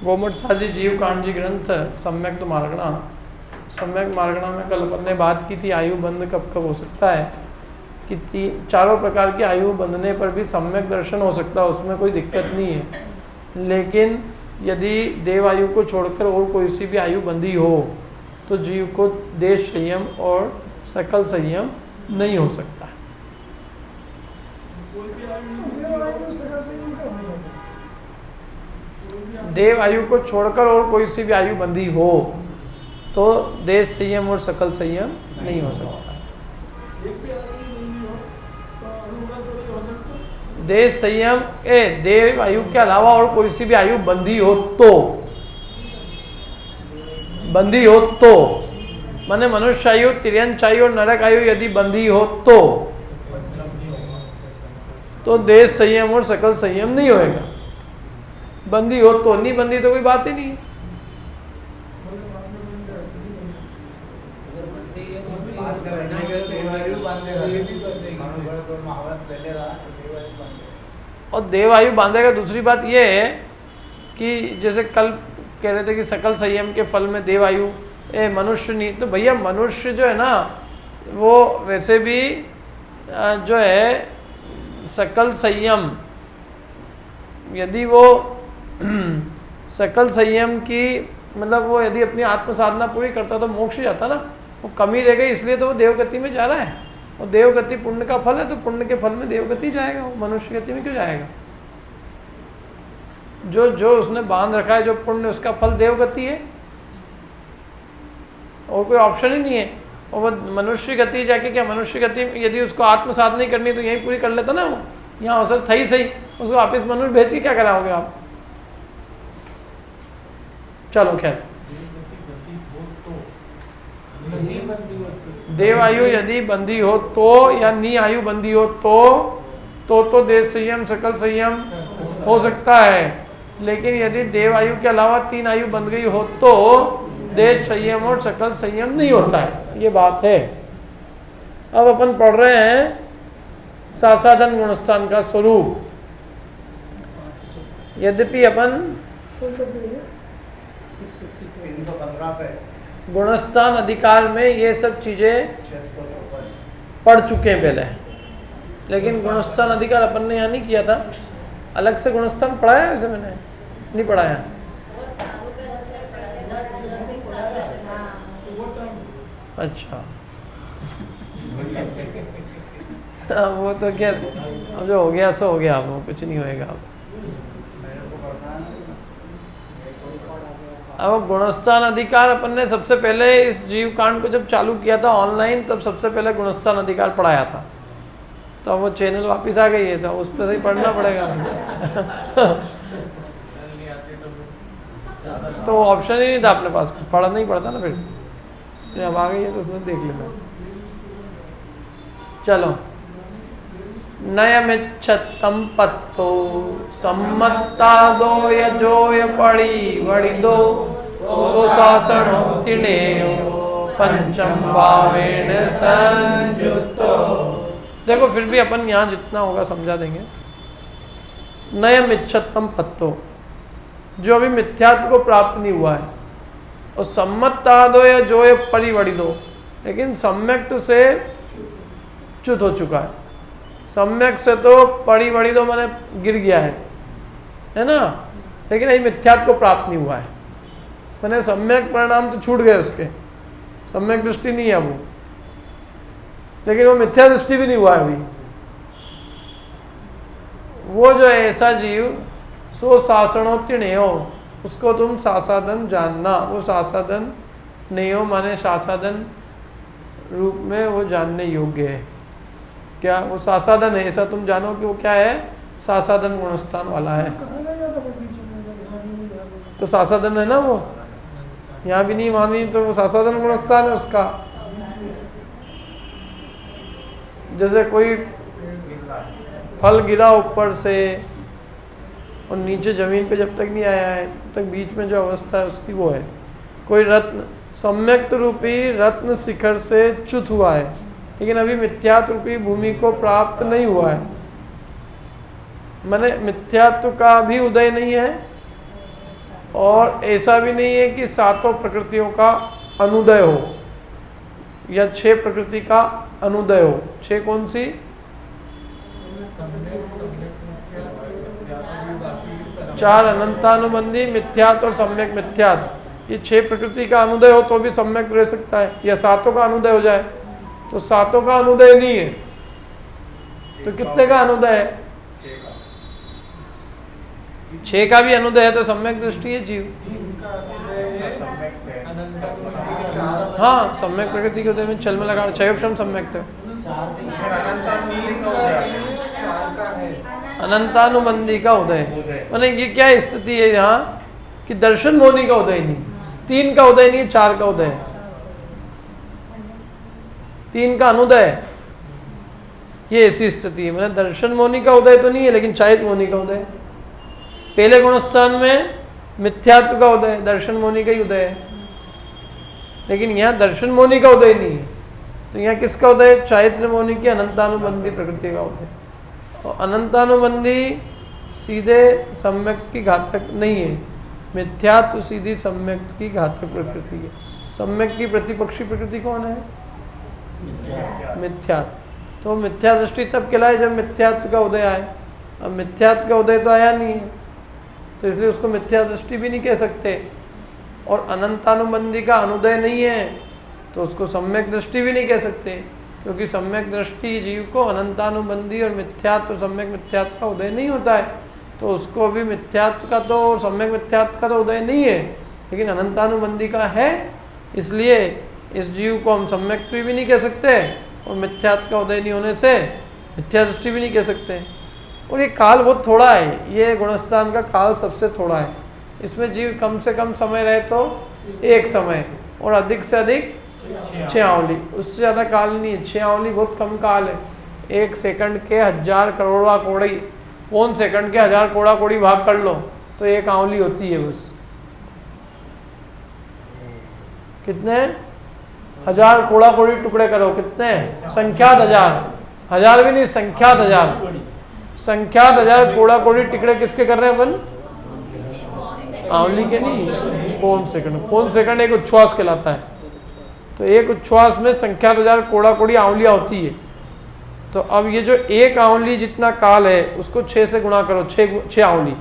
गोमठसार जी जीव कांड जी ग्रंथ सम्यक मार्गणा, सम्यक मार्गणा में कल अपन ने बात की थी आयु बंध कब कब हो सकता है कि चारों प्रकार की आयु बंधने पर भी सम्यक दर्शन हो सकता है, उसमें कोई दिक्कत नहीं है। लेकिन यदि देव आयु को छोड़कर और कोई सी भी आयु बंधी हो तो जीव को देश संयम और सकल संयम नहीं हो सकता। देव आयु को छोड़कर और कोई सी भी आयु बंधी हो तो देश संयम और सकल संयम नहीं हो सकता। देश संयम देव आयु के अलावा और कोई सी भी आयु बंधी हो तो माने मनुष्य आयु, तिर्यंच आयु और नरक आयु यदि बंधी हो तो देश संयम और सकल संयम नहीं होएगा। बंदी हो तो, नहीं बंदी तो कोई बात ही नहीं है। और देवायु बांधेगा। दूसरी बात यह है कि जैसे कल कह रहे थे कि सकल संयम के फल में देवायु मनुष्य नहीं, तो भैया मनुष्य जो है ना वो वैसे भी जो है सकल संयम, यदि वो सकल संयम की मतलब वो यदि अपनी आत्म साधना पूरी करता तो मोक्ष जाता ना, वो कमी रह गई इसलिए तो वो देवगति में जा रहा है। और देवगति पुण्य का फल है तो पुण्य के फल में देवगति जाएगा, वो मनुष्य गति में क्यों जाएगा? जो उसने बांध रखा है जो पुण्य उसका फल देवगति है और कोई ऑप्शन ही नहीं है। और वो मनुष्य गति जाके क्या मनुष्य गति यदि उसको आत्म साधना नहीं करनी तो यहीं पूरी कर लेता ना, वो यहाँ अवसर था ही सही, उसको वापिस मनुष्य भेज के क्या कराओगे आप? चलो खैर, देव आयु यदि बंदी हो तो या नी आयु बंदी हो तो देश संयम सकल संयम हो सकता है। लेकिन यदि देव आयु के अलावा 3 आयु बंध गई हो तो देश संयम और सकल संयम नहीं होता है, ये बात है। अब अपन पढ़ रहे हैं सासाधन गुणस्थान का स्वरूप। यद्यपि अपन गुणस्थान अधिकार में ये सब चीजें पढ़ चुके हैं पहले, लेकिन गुणस्थान अधिकार अपन ने यहाँ नहीं किया था। अलग से गुणस्थान पढ़ाया है वैसे मैंने नहीं पढ़ाया। अच्छा वो तो क्या अब जो हो गया सो हो गया, अब कुछ नहीं होएगा। अब गुणस्थान अधिकार अपन ने सबसे पहले इस जीव कांड को जब चालू किया था ऑनलाइन, तब सबसे पहले गुणस्थान अधिकार पढ़ाया था। तो वो चैनल वापस आ गई है तो उस पर से ही पढ़ना पड़ेगा। तो ऑप्शन ही नहीं था अपने पास, पढ़ना ही पड़ता ना। फिर अब आ गई है तो उसमें देख लेना। चलो, नयमिच्छत्तम पत्तो सम्मत्ता दो यजोय पड़ी वड़ी दो सुशासनो तिणेयो पंचम भावेन संयुक्तो। देखो फिर भी अपन यहाँ जितना होगा समझा देंगे। नयमिच्छत्तम पत्तो, जो अभी मिथ्यात्व को प्राप्त नहीं हुआ है, और सम्मत्ता दो या जो ये पड़ी वड़ी दो, लेकिन सम्यक से च्युत हो चुका है। सम्यक से तो पड़ी वड़ी दो मैंने गिर गया है ना, लेकिन अभी मिथ्यात्व को प्राप्त नहीं हुआ है। मैंने सम्यक परिणाम तो छूट गए उसके, सम्यक दृष्टि नहीं है वो, लेकिन वो मिथ्या दृष्टि भी नहीं हुआ है अभी। वो जो है ऐसा जीव सो शासनोत्तीर्णेयो, उसको तुम सासाधन जानना। वो सासाधन नहीं हो माने सासाधन रूप में वो जानने योग्य है। क्या वो सासाधन है ऐसा तुम जानो कि वो क्या है? सासाधन गुणस्थान वाला है। तो सासाधन है ना वो, यहाँ भी नहीं मानी तो वो सासाधन गुणस्थान है उसका। जैसे कोई फल गिरा ऊपर से और नीचे जमीन पे जब तक नहीं आया है तब तक बीच में जो अवस्था है उसकी वो है। कोई रत्न सम्यक्त रूपी रत्न शिखर से च्युत हुआ है, लेकिन अभी मिथ्यात्व रूपी भूमि को प्राप्त नहीं हुआ है। माने मिथ्यात्व का भी उदय नहीं है और ऐसा भी नहीं है कि सातों प्रकृतियों का अनुदय हो या 6 प्रकृति का अनुदय हो। 6 कौन सी? चार अनंतानुबंधी, मिथ्यात्व और सम्यक मिथ्यात्व, ये 6 प्रकृति का अनुदय हो तो भी सम्यक रह सकता है, या सातों का अनुदय हो जाए। तो सातों का अनुदय नहीं है तो कितने का अनुदय है? 6 का भी अनुदय है तो सम्यक दृष्टि है जीव। हाँ, सम्यक प्रकृति के उदय में छल में लगा 6 ऑप्शन सम्यक थे। अनंतानुबंधी का उदय माने ये क्या स्थिति है यहाँ कि दर्शन मोनी का उदय नहीं, 3 का उदय नहीं, 4 का उदय है, 3 का अनुदय, ये ऐसी स्थिति है। मैंने दर्शन मोनी का उदय तो नहीं है लेकिन चाहित मोनी का उदय। पहले गुणस्थान में मिथ्यात्व का उदय, दर्शन मोनी का ही उदय है, लेकिन यहाँ दर्शन मोनी का उदय नहीं है। तो यहाँ किसका उदय? चारित्र मोनी की अनंतानुबंधी प्रकृति का उदय। और अनंतानुबंधी सीधे सम्यक की घातक नहीं है, मिथ्यात्व सीधी सम्यक की घातक प्रकृति है। सम्यक की प्रतिपक्षी प्रकृति कौन है? मिथ्यात्व। तो मिथ्या दृष्टि तब कहलाए जब मिथ्यात्व का उदय आए। अब मिथ्यात्व का उदय तो आया नहीं है तो इसलिए उसको मिथ्या दृष्टि भी नहीं कह सकते, और अनंतानुबंधी का अनुदय नहीं है तो उसको सम्यक दृष्टि भी नहीं कह सकते, क्योंकि सम्यक दृष्टि जीव को अनंतानुबंधी और मिथ्यात्व सम्यक मिथ्यात्व का उदय नहीं होता है, तो उसको भी मिथ्यात्व का तो और सम्यक मिथ्यात्व का तो उदय नहीं है, लेकिन अनंतानुबंधी का है। इसलिए इस जीव को हम सम्यक भी नहीं कह सकते और मिथ्यात्व का उदय नहीं होने से मिथ्या दृष्टि भी नहीं कह सकते। और ये काल बहुत थोड़ा है, ये गुणस्थान का काल सबसे थोड़ा है। इसमें जीव कम से कम समय रहे तो 1 समय और अधिक से अधिक 6 आंवली, उससे ज़्यादा काल नहीं है। 6 आंवली बहुत कम काल है। 1 सेकंड के 1000 करोड़ा कोड़ी, कौन सेकंड के 1000 कोड़ा कोड़ी भाग कर लो तो 1 आंवली होती है बस। कितने? 1000 कोड़ा कोड़ी टुकड़े करो, कितने? संख्यात 1000, 1000 भी नहीं, संख्यात 1000, संख्यात 1000 कोड़ा कोड़ी टुकड़े किसके कर रहे हैं अपन? आंवली के नहीं, कौन सेकंड। कौन सेकंड एक उच्छ्वास कहलाता है, तो एक उच्छ्वास में संख्यात 1000 कोड़ा कोड़ी आंवलियाँ होती है। तो अब ये जो 1 आंवली जितना काल है उसको 6 से गुणा करो, 6 आंवली,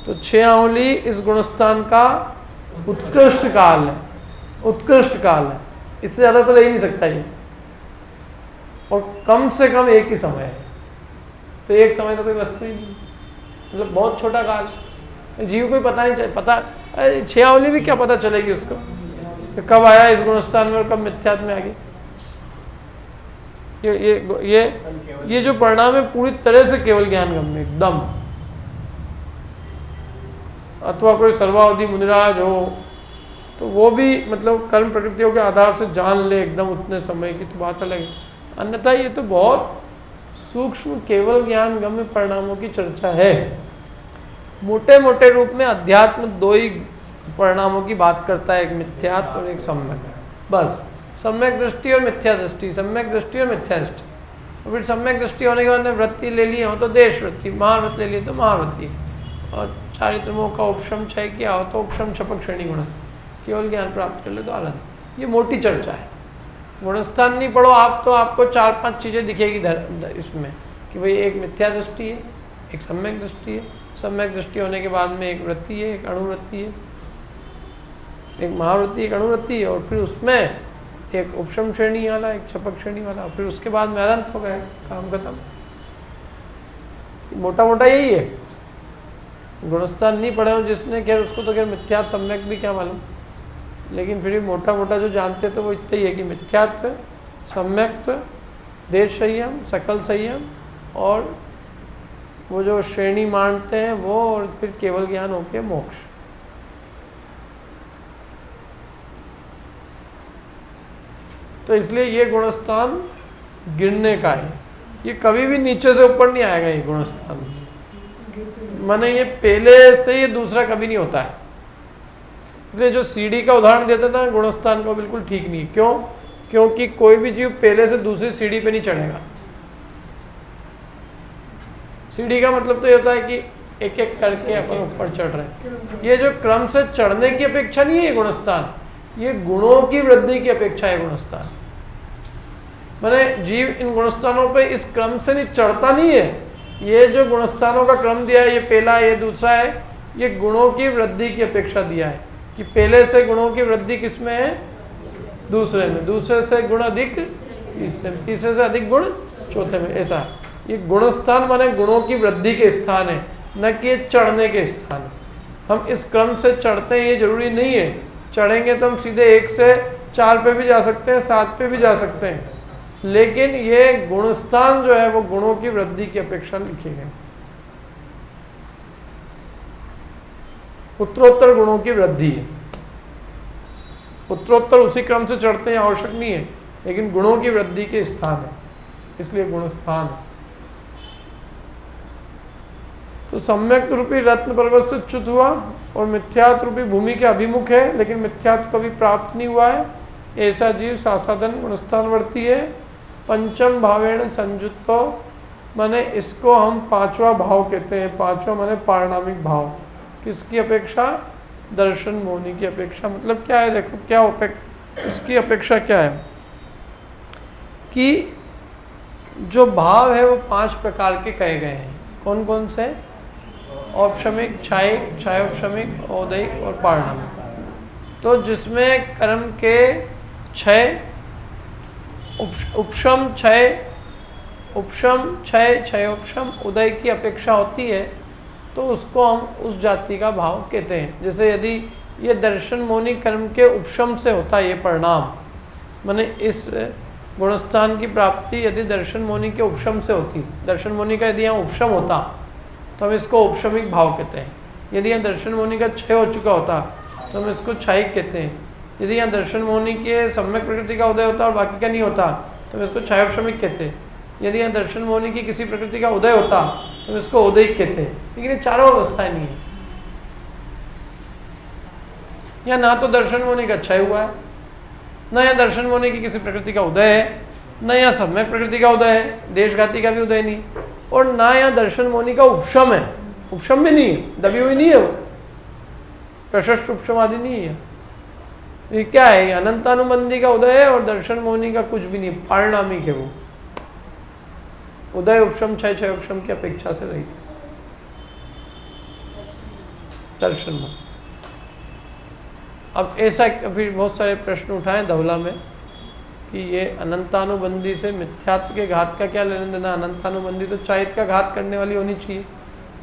तो 6 आंवली इस गुणस्थान का उत्कृष्ट काल है, उत्कृष्ट काल है। इससे ज़्यादा तो ले ही नहीं सकता ये, और कम से कम 1 ही समय है। तो 1 समय तो कोई वस्तु ही नहीं, मतलब बहुत छोटा काल। जीव को ही पता नहीं चले, पता 6 आंवली भी क्या पता चलेगी उसको कब आया इस गुणस्थान में और कब मिथ्यात्व में आ गई। ये जो परिणाम है पूरी तरह से केवल ज्ञान गम्य एकदम। अथवा कोई सर्वावधि मुनिराज हो तो वो भी मतलब कर्म प्रकृतियों के आधार से जान ले एकदम उतने समय की, तो बात अलग है। अन्यथा ये तो बहुत सूक्ष्म केवल ज्ञान गम्य परिणामों की चर्चा है। मोटे मोटे रूप में अध्यात्म 2 ही परिणामों की बात करता है, एक मिथ्यात्व और एक सम्यक, बस। सम्यक दृष्टि और मिथ्या दृष्टि, सम्यक दृष्टि और मिथ्या दृष्टि। और फिर सम्यक दृष्टि होने के बाद में वृत्ति ले ली हो तो देश वृत्ति, महावृत्ति ले ली तो महावृत्ति, और चारित्रमों का उपशम क्षय किया हो तो उपशम क्षपक श्रेणी गुणस्थ, केवल ज्ञान प्राप्त कर ले तो आनंद। ये मोटी चर्चा है। गुणस्थान नहीं पढ़ो आप तो आपको 4-5 चीज़ें दिखेगी इसमें कि भाई एक मिथ्या दृष्टि है, एक सम्यक दृष्टि है, सम्यक दृष्टि होने के बाद में एक वृत्ति है, एक अणुवृत्ति है, एक महावृत्ति, एक अणुवृत्ति है, और फिर उसमें एक उपशम श्रेणी वाला, एक क्षपक श्रेणी वाला, फिर उसके बाद में अनंत हो गए, काम खत्म। मोटा मोटा यही है। गुणस्थान नहीं पढ़े हो जिसने, खैर उसको तो खैर मिथ्यात्व सम्यक भी क्या मालूम, लेकिन फिर भी मोटा मोटा जो जानते तो वो इतना ही है कि मिथ्यात्व, सम्यक्त्व, देश संयम, सकल संयम, और वो जो श्रेणी मानते हैं वो, और फिर केवल ज्ञान होके मोक्ष। तो इसलिए ये गुणस्थान गिरने का है, ये कभी भी नीचे से ऊपर नहीं आएगा ये गुणस्थान। माने ये पहले से ये दूसरा कभी नहीं होता है। इसलिए जो सीढ़ी का उदाहरण देता था गुणस्थान को बिल्कुल ठीक नहीं है। क्यों? क्योंकि कोई भी जीव पहले से दूसरी सीढ़ी पे नहीं चढ़ेगा। सीढ़ी का मतलब तो ये होता है कि एक एक करके अपन ऊपर चढ़ रहे हैं। ये जो क्रम से चढ़ने की अपेक्षा नहीं है ये गुणस्थान, ये गुणों की वृद्धि की अपेक्षा है गुणस्थान। मैंने जीव इन गुणस्थानों पे इस क्रम से नहीं चढ़ता नहीं है। ये जो गुणस्थानों का क्रम दिया है, ये पहला ये दूसरा है, ये गुणों की वृद्धि की अपेक्षा दिया है कि पहले से गुणों की वृद्धि किसमें है, दूसरे में, दूसरे से गुण अधिक तीसरे में, तीसरे से अधिक गुण चौथे में। ऐसा है ये गुणस्थान माने गुणों की वृद्धि के स्थान है, न कि ये चढ़ने के स्थान। हम इस क्रम से चढ़ते हैं ये जरूरी नहीं है, चढ़ेंगे तो हम सीधे 1 से 4 पे भी जा सकते हैं, 7 पे भी जा सकते हैं, लेकिन ये गुणस्थान जो है वो गुणों की वृद्धि की अपेक्षा लिखे गए। उत्तरोत्तर गुणों की वृद्धि है, उत्तरोत्तर उसी क्रम से चढ़ते हैं आवश्यक नहीं है, लेकिन गुणों की वृद्धि के स्थान है, इसलिए गुणस्थान है। तो सम्यक रूपी रत्न पर्वत से च्युत हुआ और मिथ्यात्व रूपी भूमि के अभिमुख है, लेकिन मिथ्यात्व कभी प्राप्त नहीं हुआ है, ऐसा जीव सासाधन गुणस्थानवर्ती है। पंचम भावेण संयुक्तो, माने इसको हम 5वां भाव कहते हैं। 5वां माने पारिणामिक भाव, किसकी अपेक्षा, दर्शन मोहिनी की अपेक्षा। मतलब क्या है, देखो क्या इसकी अपेक्षा क्या है कि जो भाव है वो 5 प्रकार के कहे गए हैं। कौन कौन से, औपशमिक, क्षायिक, क्षयोपशमिक, औदैहिक और पारिणामिक। तो जिसमें कर्म के क्षय, उपशम क्षय, क्षयोपशम, उदय की अपेक्षा होती है, तो उसको हम उस जाति का भाव कहते हैं। जैसे यदि ये दर्शन मोहिनी कर्म के उपशम से होता है ये परिणाम, माने इस गुणस्थान की प्राप्ति यदि दर्शन मोहिनी के उपशम से होती, दर्शन मोहिनी का यदि यहाँ उपशम होता तो हम इसको उपशमिक भाव कहते हैं। यदि यहाँ दर्शन मोहिनी का क्षय हो चुका होता तो हम इसको क्षयिक कहते हैं। यदि यहाँ दर्शन मोहिनी के सम्यक प्रकृति का उदय होता और बाकी का नहीं होता तो हम इसको क्षयोपशमिक कहते हैं। यदि यहाँ दर्शन मोहिनी की किसी प्रकृति का उदय होता तो हम इसको उदयिक कहते हैं। लेकिन ये चारों अवस्थाएं नहीं है। यहाँ ना तो दर्शन मोहिनी का क्षय हुआ है, न यहाँ दर्शन मोहिनी की किसी प्रकृति का उदय है, न यहाँ सम्यक प्रकृति का उदय है, देशघाती का भी उदय नहीं, और ना यहाँ दर्शन मोहिनी का उपशम है, उपशम भी नहीं है, दबी हुई नहीं है वो, प्रशस्त उपशम आदि नहीं है। ये क्या है, अनंतानुबंधी का उदय है और दर्शन मोहिनी का कुछ भी नहीं, पारिणामिक है वो। उदय उपशम क्षय उपशम की अपेक्षा से रही थी दर्शन में। अब ऐसा फिर बहुत सारे प्रश्न उठाए धवला में कि ये अनंतानुबंधी से मिथ्यात्व के घात का क्या लेना देना। अनंतानुबंधी तो चाहित का घात करने वाली होनी चाहिए,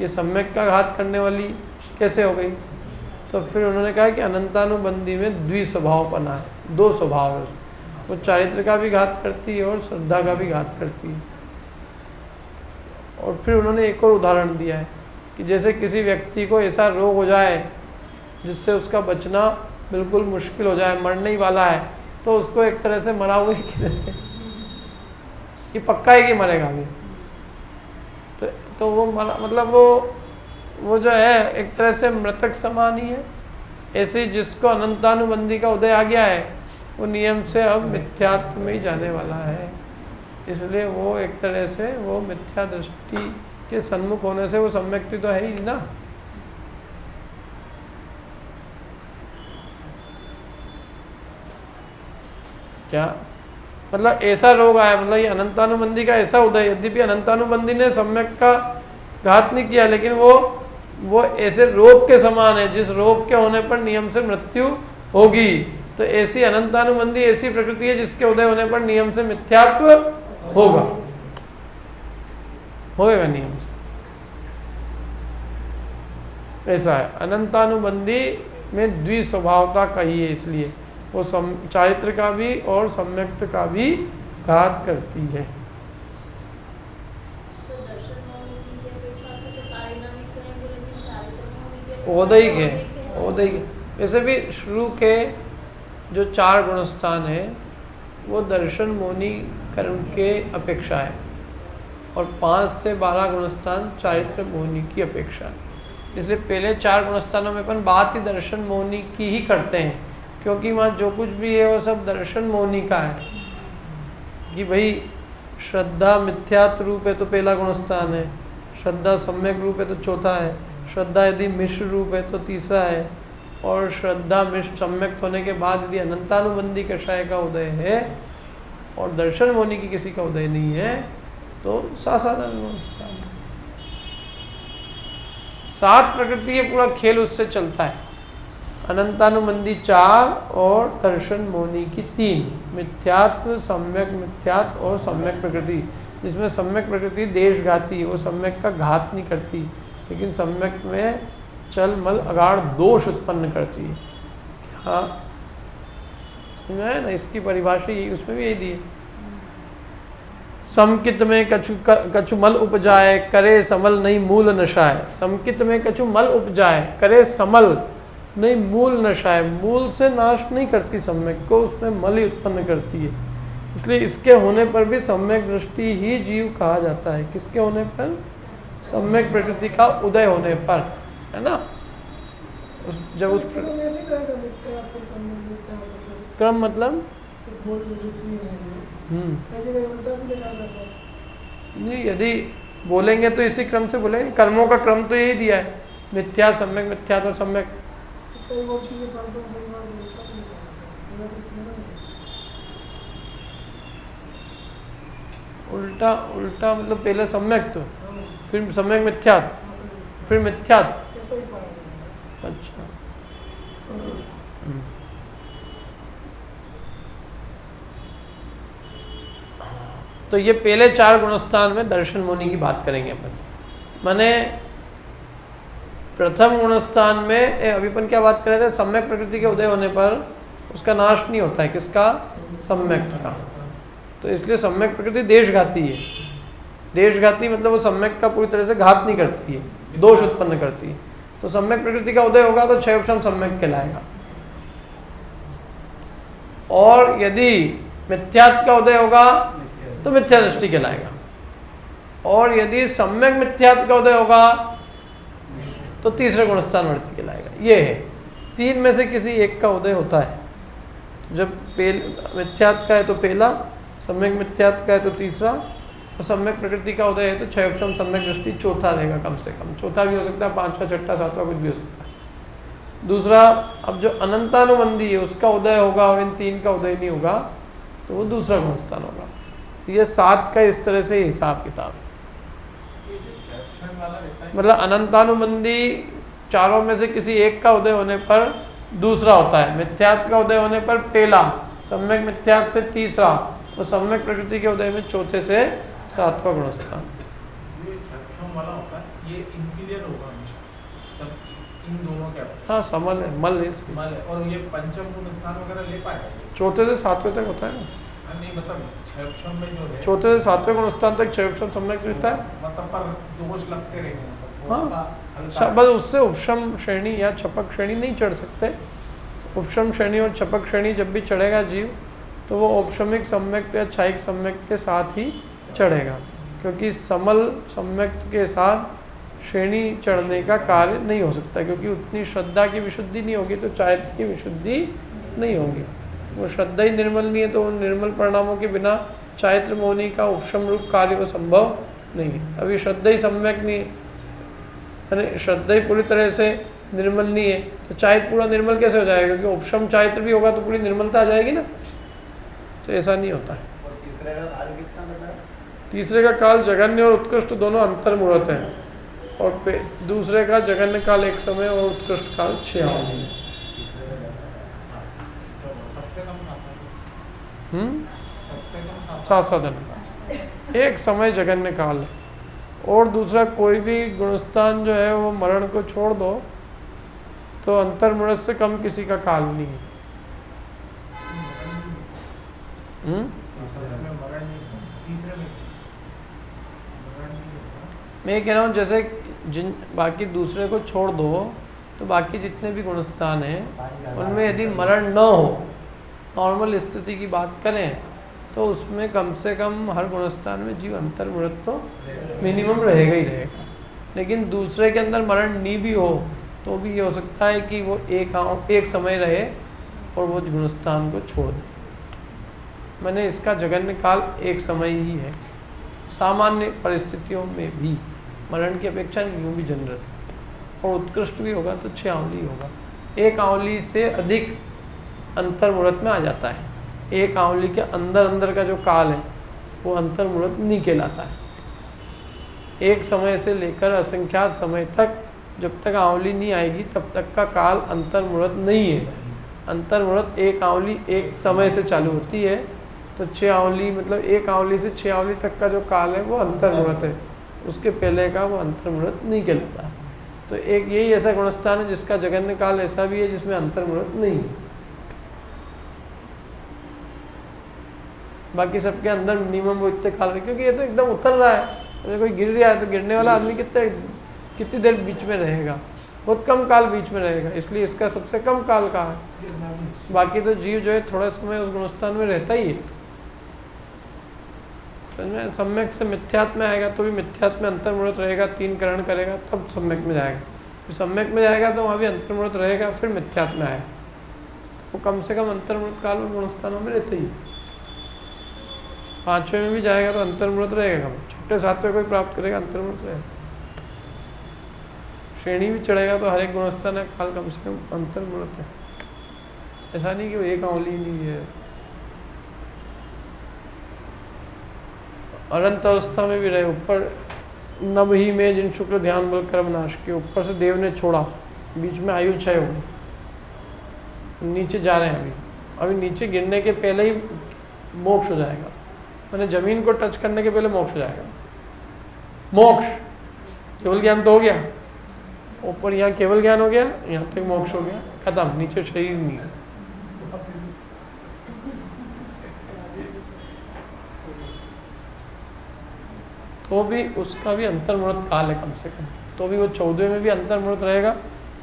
ये सम्यक का घात करने वाली कैसे हो गई। तो फिर उन्होंने कहा कि अनंतानुबंधी में द्विस्वभावपना है, 2 स्वभाव है उसमें, वो चारित्र का भी घात करती है और श्रद्धा का भी घात करती है। और फिर उन्होंने एक और उदाहरण दिया है कि जैसे किसी व्यक्ति को ऐसा रोग हो जाए जिससे उसका बचना बिल्कुल मुश्किल हो जाए, मरने ही वाला है, तो उसको एक तरह से मरा हुआ ही कह देते हैं कि पक्का है कि मरेगा अभी। तो वो मतलब वो जो है एक तरह से मृतक समान ही है। ऐसे जिसको अनंतानुबंधी का उदय आ गया है वो नियम से अब मिथ्यात्व में ही जाने वाला है, इसलिए वो एक तरह से वो मिथ्या दृष्टि के सन्मुख होने से वो सम्यक्ति तो है ही ना। क्या मतलब ऐसा रोग आया, मतलब ये अनंतानुबंधी का ऐसा उदय, यद्यपि अनंतानुबंधी ने सम्यक का घात नहीं किया, लेकिन वो ऐसे रोग के समान है जिस रोग के होने पर नियम से मृत्यु होगी। तो ऐसी अनंतानुबंधी ऐसी प्रकृति है जिसके उदय होने पर नियम से मिथ्यात्व होगा नियम से, ऐसा है। अनंतानुबंधी में द्विस्वभावता कही है, इसलिए वो चारित्र का भी और सम्यक्त का भी घात करती है। औदैहिक है, औदैहिक। वैसे भी शुरू के जो 4 गुणस्थान है वो दर्शन मोहिनी कर्म के अपेक्षा है और 5 से 12 गुणस्थान चारित्र मोहिनी की अपेक्षा है। इसलिए पहले 4 गुणस्थानों में अपन बात ही दर्शन मोहिनी की ही करते हैं, क्योंकि वहाँ जो कुछ भी है वो सब दर्शन मोहिनी का है कि भाई श्रद्धा मिथ्यात्व रूप है तो पहला गुणस्थान है, श्रद्धा सम्यक रूप है तो चौथा है, श्रद्धा यदि मिश्र रूप है तो तीसरा है, और श्रद्धा मिश्र सम्यक होने के बाद यदि अनंतानुबंधी कषाय का उदय है और दर्शन मोनी की किसी का उदय नहीं है तो साधारण अवस्था। 7 प्रकृति ये पूरा खेल उससे चलता है। अनंतानुबंधी 4 और दर्शन मोनी की 3, मिथ्यात्व, सम्यक मिथ्यात्व और सम्यक प्रकृति, जिसमें सम्यक प्रकृति देशघाती है, वो सम्यक का घात नहीं करती, लेकिन सम्यक में चल मल अगाढ़ दोष उत्पन्न करती है। हाँ समझ में आया ना, इसकी परिभाषा यही उसमें भी यही दी है। समकित में कछु मल उपजाए, करे समल नहीं मूल नशाए। समकित में कछु मल उपजाए, करे समल नहीं मूल नशाए। मूल से नाश नहीं करती सम्यक को, उसमें मल ही उत्पन्न करती है। इसलिए इसके होने पर भी सम्यक दृष्टि ही जीव कहा जाता है। किसके होने पर? सम्यक प्रकृति का उदय होने पर, है ना। जब उस क्रम मतलब नहीं, यदि बोलेंगे तो इसी क्रम से बोलेंगे। कर्मों का क्रम तो यही दिया है, मिथ्या सम्यक मिथ्या तो सम्यक। उल्टा उल्टा मतलब पहले सम्यक तो फिर सम्यक मिथ्यात फिर मिथ्यात। अच्छा तो ये पहले 4 गुणस्थान में दर्शन मुनि की बात करेंगे अपन। माने प्रथम गुणस्थान में अभी अपन क्या बात कर रहे थे? सम्यक प्रकृति के उदय होने पर उसका नाश नहीं होता है। किसका? सम्यक का। तो इसलिए सम्यक प्रकृति देशघाती है। देशघाती मतलब वो सम्यक का पूरी तरह से घात नहीं करती है, दोष उत्पन्न करती है। तो सम्यक प्रकृति का उदय होगा तो 6 उपशम सम्यक कहलाएगा। और यदि मिथ्यात्व का उदय होगा तो मिथ्या दृष्टि कहलाएगा। और यदि सम्यक मिथ्यात्व का उदय होगा तो तीसरे गुणस्थान वर्ती कहलाएगा। ये है, 3 में से किसी एक का उदय होता है। जब मिथ्यात्व का है तो पहला, सम्यक मिथ्यात्व का है तो तीसरा, और सम्यक प्रकृति का उदय है तो 6 उपशम सम्यक दृष्टि चौथा रहेगा। कम से कम चौथा भी हो सकता है, 5वां 6वां 7वां कुछ भी हो सकता है। दूसरा, अब जो अनंतानुबंधी है उसका उदय होगा और इन 3 का उदय नहीं होगा तो वो दूसरा गुणस्थान होगा। ये 7 का इस तरह से हिसाब किताब। मतलब अनंतानुबंधी चारों में से किसी एक का उदय होने पर दूसरा होता है, मिथ्यात्व का उदय होने पर पहला, सम्यक मिथ्यात्व से तीसरा, और सम्यक प्रकृति के उदय में चौथे से 7वां गुणस्थान। ये छठम वाला होता है, ये इंफीरियर होगा हमेशा सब इन दोनों के। हाँ समल है, मल है, मल है। और ये पंचम गुणस्थान वगैरह ले पाएगा? चौथे से 7वें तक होता है ना। नहीं मतलब छठम में जो है चौथे से 7वें गुणस्थान तक 6 उपशम सम्यक रहता है। मतलब पर दोष लगते रहेंगे। हाँ बस उससे उपशम श्रेणी या छपक श्रेणी नहीं चढ़ सकते। उपशम श्रेणी और छपक श्रेणी जब भी चढ़ेगा जीव तो वो औपशमिक सम्यक या छायिक सम्यक के साथ ही चढ़ेगा, क्योंकि समल सम्यक के साथ श्रेणी चढ़ने का कार्य नहीं हो सकता, क्योंकि उतनी श्रद्धा की विशुद्धि नहीं होगी तो चारित्र की विशुद्धि नहीं होगी। वो श्रद्धा ही निर्मल नहीं है तो उन निर्मल परिणामों के बिना चारित्र मोनी का उपशम रूप कार्य वो संभव नहीं है। अभी श्रद्धा ही सम्यक नहीं है, यानी श्रद्धा ही पूरी तरह से निर्मल नहीं है तो चारित्र पूरा निर्मल कैसे हो जाएगा? क्योंकि उपशम चारित्र भी होगा तो पूरी निर्मलता आ जाएगी ना, तो ऐसा नहीं होता है। और तीसरे का काल कितना बताया? तीसरे का काल जघन्य और उत्कृष्ट दोनों अंतर्मुहूर्त हैं, और दूसरे का जघन्य काल 1 समय और उत्कृष्ट काल 6 आवर्त। साधन एक समय जघन्य काल है, और दूसरा कोई भी गुणस्थान जो है वो मरण को छोड़ दो तो अंतर्मुहूर्त से कम किसी का काल नहीं है। मैं कह रहा हूँ जैसे जिन बाकी दूसरे को छोड़ दो तो बाकी जितने भी गुणस्थान हैं उनमें यदि मरण न हो, नॉर्मल स्थिति की बात करें तो उसमें कम से कम हर गुणस्थान में जीव अंतर्मुहूर्त तो मिनिमम रहेगा ही रहेगा। लेकिन दूसरे के अंदर मरण नहीं भी हो तो भी ये हो सकता है कि वो एक समय रहे और वो गुणस्थान को छोड़ दे। मैंने इसका जघन्य काल 1 समय ही है सामान्य परिस्थितियों में भी, मरण की अपेक्षा नहीं, यूँ भी जनरल, और उत्कृष्ट भी होगा तो 6 आंवली होगा। 1 आंवली से अधिक अंतर मुहूर्त में आ जाता है। 1 आंवली के अंदर अंदर का जो काल है वो अंतर मुहूर्त नहीं कहलाता है। एक समय से लेकर असंख्यात समय तक, जब तक आंवली नहीं आएगी तब तक का काल अंतर मुहूर्त नहीं है। अंतर मुहूर्त 1 आंवली एक समय से चालू होती है, तो 6 आंवली मतलब 1 आंवली से 6 आंवली तक का जो काल है वो अंतर मुहूर्त है, उसके पहले का वो अंतर मुहूर्त नहीं कहलाता। तो एक यही ऐसा गुणस्थान है जिसका जगन्य काल ऐसा भी है जिसमें अंतर मुहूर्त नहीं है। बाकी सबके अंदर मिनिमम वो इतने काल रहे, क्योंकि ये तो एकदम उतर रहा है। अगर कोई गिर रहा है तो गिरने वाला आदमी कितनी देर बीच में रहेगा, बहुत कम काल बीच में रहेगा, इसलिए इसका सबसे कम काल का है। बाकी तो जीव जो है थोड़ा समय उस गुणस्थान में रहता ही है। समझ में? सम्यक से मिथ्यात्म में आएगा तो भी मिथ्यात्म में अंतर मुहूर्त रहेगा, 3 करण करेगा तब सम्यक में जाएगा। फिर सम्यक में जाएगा तो वहाँ भी अंतर मुहूर्त रहेगा, फिर मिथ्यात्म में आएगा। तो कम से कम अंतर मुहूर्त काल उन गुणस्थानों में रहते ही। 5वें में भी जाएगा तो अंतर मुहूर्त रहेगा, 6ठे 7वें कोई प्राप्त करेगा अंतर मुहूर्त रहेगा। श्रेणी भी चढ़ेगा तो हर एक गुणस्थान है काल कम से कम अंतर मुहूर्त है। ऐसा नहीं कि वो 1 आंवली नहीं है। अनंत अवस्था में भी रहे, ऊपर नभ ही में जिन शुक्ल ध्यान बल कर्म नाश किए, ऊपर से देव ने छोड़ा, बीच में आयु क्षय हो गई, नीचे जा रहे हैं अभी नीचे गिरने के पहले ही मोक्ष हो जाएगा, मैंने जमीन को टच करने के पहले मोक्ष हो जाएगा। मोक्ष केवल ज्ञान तो हो गया, ऊपर यहाँ केवल ज्ञान हो गया, यहाँ तक मोक्ष हो गया, खत्म, नीचे शरीर नहीं है। तो भी उसका भी अंतर मुहूर्त काल है कम से कम, तो भी वो 14वें में भी अंतर मुहूर्त रहेगा,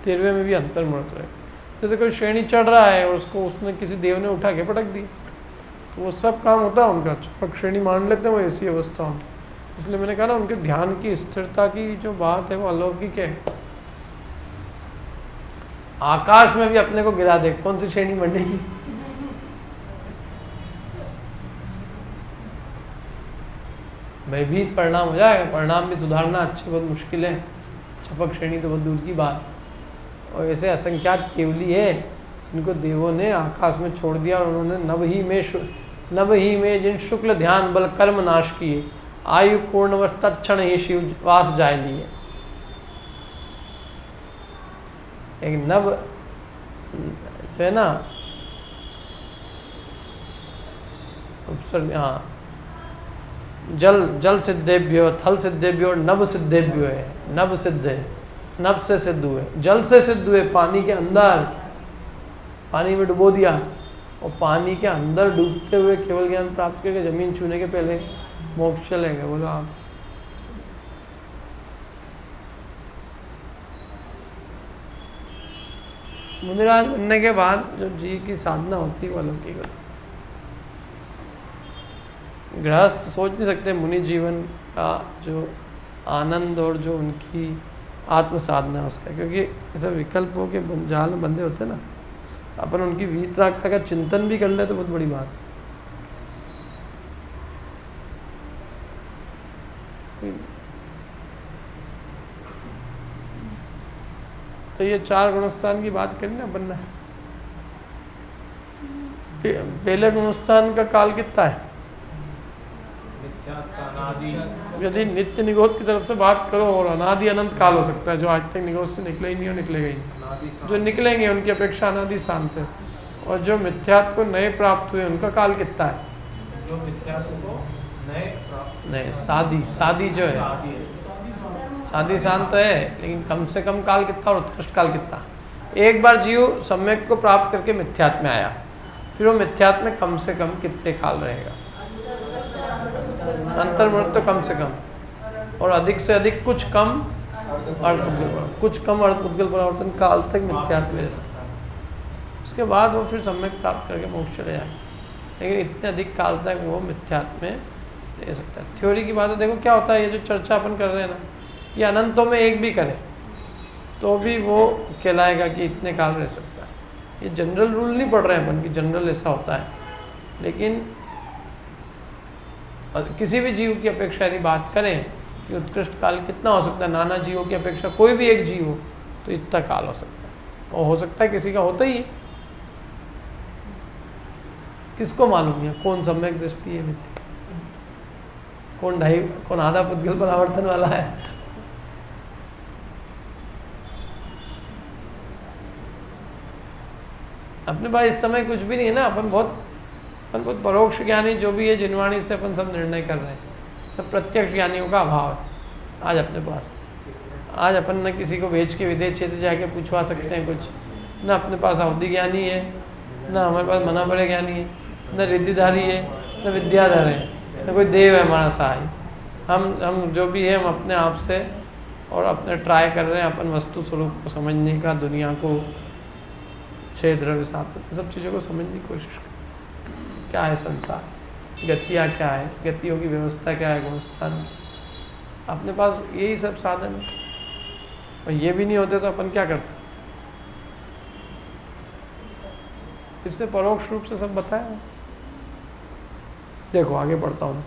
13वें में भी अंतर मुहूर्त रहेगा। जैसे कोई श्रेणी चढ़ रहा है और उसको उसने किसी देव ने उठा के पटक दी, तो वो सब काम होता है उनका, चपक श्रेणी मान लेते हैं वो ऐसी अवस्था में। इसलिए मैंने कहा ना, उनके ध्यान की स्थिरता की जो बात है वो अलौकिक है। आकाश में भी अपने को गिरा दे, कौन सी श्रेणी बढ़ेगी? भयभीत परिणाम हो जाएगा, परिणाम भी सुधारना अच्छे बहुत मुश्किल है, छपक श्रेणी तो बहुत दूर की बात। और ऐसे असंख्यात केवली है जिनको देवों ने आकाश में छोड़ दिया और उन्होंने नभ ही में जिन शुक्ल ध्यान बल कर्म नाश किए, आयु पूर्णवश तत्क्षण ही शिव वास जाय लिए। एक नभ जो है ना, हाँ, जल सिद्धेभ्यो, थल सिद्धेभ्यो, नभ सिद्धेभ्यो है। नभ सिद्ध है, नभ से सिद्ध हुए, जल से सिद्ध हुए, पानी के अंदर, पानी में डुबो दिया और पानी के अंदर डूबते हुए केवल ज्ञान प्राप्त करके जमीन छूने के पहले मोक्ष चलेंगे। बोलो आप। मुनिराज बनने के बाद जो जीव की साधना होती है वो अलौकिक होती है। गृहस्थ सोच नहीं सकते मुनि जीवन का जो आनंद और जो उनकी आत्म साधना है उसका, क्योंकि ऐसे विकल्पों के जाल में बंधे होते हैं ना। अपन उनकी वीतरागता का चिंतन भी कर ले तो बहुत बड़ी बात है। तो ये 4 गुणस्थान की बात करें ना बनना। पहले गुणस्थान का काल कितना है? यदि नित्य निगोध की तरफ से बात करो और अनादि अनंत काल हो सकता है, जो आज तक निगोध से निकले ही नहीं और निकलेगा ही नहीं। जो निकलेंगे उनकी अपेक्षा अनादि शांत है। और जो मिथ्यात्व को नए प्राप्त हुए उनका काल कितना है? जो मिथ्यात्व को नए प्राप्त, नहीं, सादी जो है, सादी शांत है, लेकिन कम से कम काल कितना और उत्कृष्ट काल कितना? एक बार जीव सम्यक को प्राप्त करके मिथ्यात्व में आया, फिर वो मिथ्यात्व में कम से कम कितने काल रहेगा? अंतर्मुहूर्त तो कम से कम, और अधिक से अधिक कुछ कम कुछ कम अर्धोद्गल परिवर्तन काल तक मिथ्यात्व में रह सकता है। उसके बाद वो फिर सम्यक प्राप्त करके मोक्ष चले जाएंगे, लेकिन इतने अधिक काल तक वो मिथ्यात्व में रह सकता है। थ्योरी की बात है, देखो क्या होता है, ये जो चर्चा अपन कर रहे हैं ना, ये अनंतों में एक भी करे तो भी वो कहलाएगा कि इतने काल रह सकता है। ये जनरल रूल नहीं पढ़ रहे हैं अपन की जनरल ऐसा होता है, लेकिन किसी भी जीव की अपेक्षा यदि बात करें कि उत्कृष्ट काल कितना हो सकता है, नाना जीवों की अपेक्षा कोई भी एक जीव हो तो इतना काल हो सकता है, और हो सकता है किसी का होता ही है, किसको मालूम है कौन सम्यक दृष्टि है, कौन आधा पुद्गल परावर्तन वाला है। अपने पास इस समय कुछ भी नहीं है ना, अपन बहुत परोक्ष ज्ञानी जो भी है जिनवाणी से अपन सब निर्णय कर रहे हैं, सब प्रत्यक्ष ज्ञानियों का अभाव है आज अपने पास। आज अपन न किसी को भेज के विदेश क्षेत्र जाके पूछवा सकते हैं कुछ, न अपने पास अवधि ज्ञानी है, न हमारे पास मना बड़े ज्ञानी है, न रिद्धिधारी है, न विद्याधर है, न कोई देव है हमारा सहाय। हम जो भी है हम अपने आप से और अपने ट्राई कर रहे हैं अपन वस्तु स्वरूप को समझने का, दुनिया को, छह द्रव्य सात सब चीज़ों को समझने की कोशिश करें। क्या है संसार, गतियाँ क्या है, गतियों की व्यवस्था क्या है, गुणस्थान, अपने पास यही सब साधन है। और ये भी नहीं होते तो अपन क्या करते, इससे परोक्ष रूप से सब बताया। देखो आगे बढ़ता हूँ।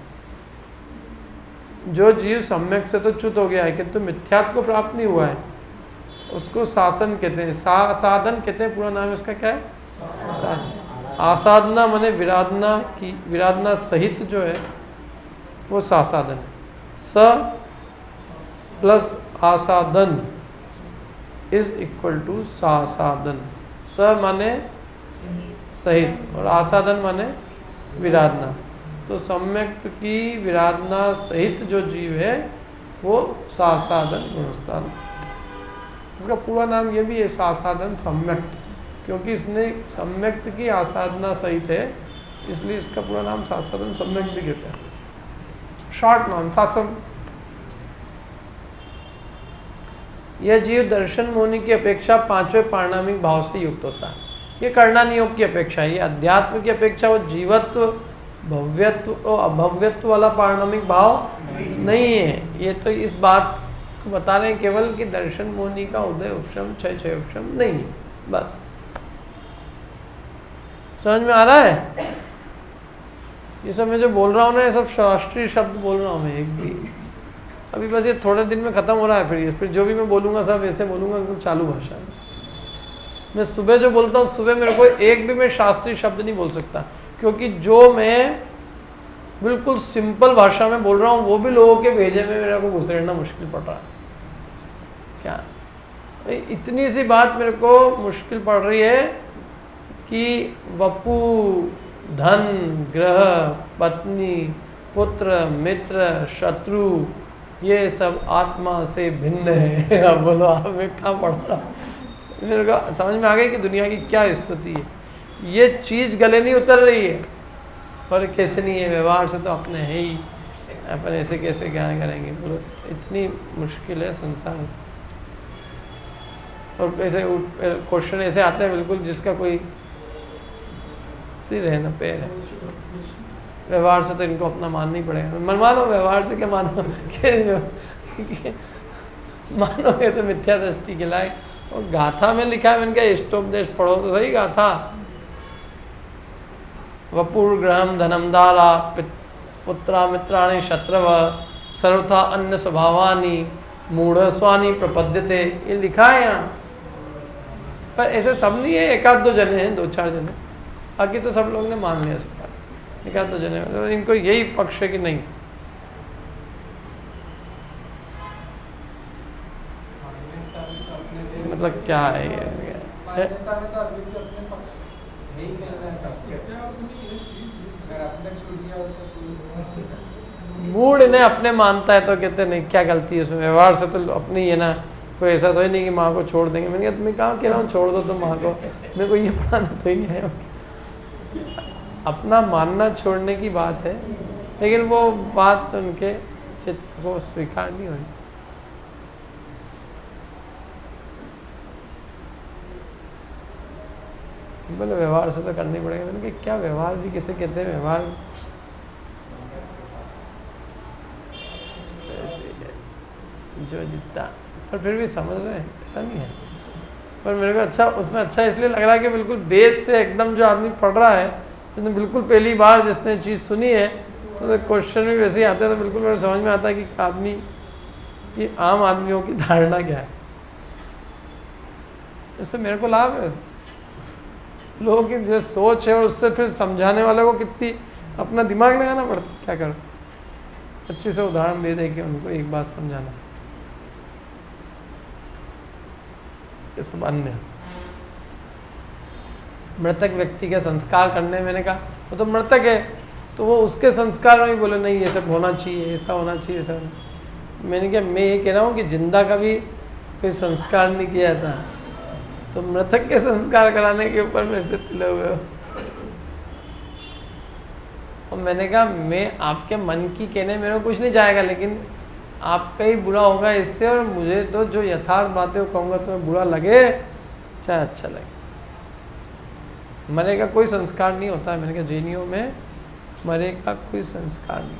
जो जीव सम्यक से तो च्युत हो गया है किंतु मिथ्यात्व को प्राप्त नहीं हुआ है, उसको शासन कहते हैं, साधन कहते हैं। पूरा नाम इसका क्या है? साधन। आसाधना माने विराधना की, विराधना सहित जो है वो साधन है। स प्लस आसाधन इज इक्वल टू साधन। स माने सहित और आसाधन माने विराधना। तो सम्यक की विराधना सहित जो जीव है वो साधन गुणस्थान। इसका पूरा नाम ये भी है साधन सम्यक्त, क्योंकि इसने सम्यक्त की आसाधना सहित है, इसलिए इसका पूरा नाम साधन सम्यक्त भी कहते हैं। शॉर्ट नाम सासम। यह जीव दर्शन मोनि की अपेक्षा पांचवें पारणामिक भाव से युक्त होता है। ये करणानियोग की अपेक्षा है, ये अध्यात्म की अपेक्षा वो जीवत्व, भव्यत्व और अभव्यत्व वाला पारणामिक भाव नहीं है। ये तो इस बात को बता रहे हैं केवल कि दर्शन मोनि का उदय उपशम क्षय उपशम नहीं है, बस। समझ में आ रहा है? ये सब मैं जो बोल रहा हूँ ना, ये सब शास्त्रीय शब्द बोल रहा हूँ मैं। एक भी अभी बस ये थोड़े दिन में ख़त्म हो रहा है, फिर जो भी मैं बोलूँगा सब ऐसे बोलूँगा बिल्कुल चालू भाषा में। मैं सुबह जो बोलता हूँ, सुबह मेरे को एक भी मैं शास्त्रीय शब्द नहीं बोल सकता, क्योंकि जो मैं बिल्कुल सिंपल भाषा में बोल रहा हूँ वो भी लोगों के भेजे में मेरे को घुसेड़ना मुश्किल पड़ रहा है। क्या इतनी सी बात मेरे को मुश्किल पड़ रही है कि वपु, धन, ग्रह, पत्नी, पुत्र, मित्र, शत्रु, ये सब आत्मा से भिन्न है। अब बोलो आप, मैं कहाँ पढ़ रहा हूँ? मेरे को समझ में आ गई कि दुनिया की क्या स्थिति है। ये चीज़ गले नहीं उतर रही है। और कैसे नहीं है, व्यवहार से तो अपने है ही, अपन ऐसे कैसे ज्ञान करेंगे? बोलो, इतनी मुश्किल है संसार। और ऐसे क्वेश्चन ऐसे आते हैं बिल्कुल जिसका कोई सिर है ना पैर है। व्यवहार से तो इनको अपना मानना ही पड़ेगा। मन मानो, व्यवहार से क्या मानो? मानोगे तो मिथ्या दृष्टि के लायक। और गाथा में लिखा है, मैंने कहा इष्टोपदेश पढ़ो तो सही गाथा। वपुर ग्रहम धनम दारा पुत्रा मित्राणि शत्रव सर्वथा अन्य स्वभावानी मूढ़ स्वानी प्रपद्यते, ये लिखा है यहाँ। पर ऐसे सब नहीं है, एक आध दो जने हैं, दो चार जने, बाकी तो सब लोग ने मान लिया सब। एक आध दो जने, तो इनको यही पक्ष है कि नहीं। मतलब क्या है ये? मूड इन्हें अपने मानता है तो कहते नहीं, क्या गलती है उसमें? व्यवहार से तो अपनी है ना, कोई ऐसा तो ही नहीं कि माँ को छोड़ देंगे। मैंने कहा तुम्हें कहाँ कह रहा हूँ छोड़ दो तुम माँ को, मेरे को ये पढ़ाना तो ही नहीं है। अपना मानना छोड़ने की बात है, लेकिन वो बात उनके चित्त को स्वीकार नहीं हुई। बोले व्यवहार से तो करनी पड़ेगा। मैंने कहा क्या व्यवहार भी किसे कहते हैं? व्यवहार जो जितना, पर फिर भी समझ रहे हैं ऐसा नहीं है। पर मेरे को अच्छा, उसमें अच्छा इसलिए लग रहा है कि बिल्कुल बेस से एकदम जो आदमी पढ़ रहा है, जिसने बिल्कुल पहली बार जिसने चीज़ सुनी है, तो क्वेश्चन भी वैसे ही आते हैं, तो बिल्कुल मेरे समझ में आता है कि आदमी कि आम आदमियों की धारणा क्या है, इससे मेरे को लाभ है। लोगों की जो सोच है और उससे फिर समझाने वाले को कितनी अपना दिमाग लगाना पड़ता है। क्या करो, अच्छे से उदाहरण दे दे के उनको एक बात समझाना। ये सब अन्य मृतक व्यक्ति के संस्कार करने, मैंने कहा वो तो मृतक है, तो वो उसके संस्कार में ही बोले नहीं ये सब होना चाहिए, ऐसा होना चाहिए, ऐसा। मैंने कहा मैं ये कह रहा हूँ कि जिंदा का भी कोई संस्कार नहीं किया था, तो मृतक के संस्कार कराने के ऊपर मेरे से तिले हुए हो। और मैंने कहा मैं आपके मन की कहने मेरे को कुछ नहीं जाएगा, लेकिन आपका ही बुरा होगा इससे, और मुझे तो जो यथार्थ बातें वो कहूँगा तुम्हें बुरा लगे चाहे अच्छा लगे। मरे का कोई संस्कार नहीं होता है। मैंने कहा जैनियों में मरे का कोई संस्कार नहीं।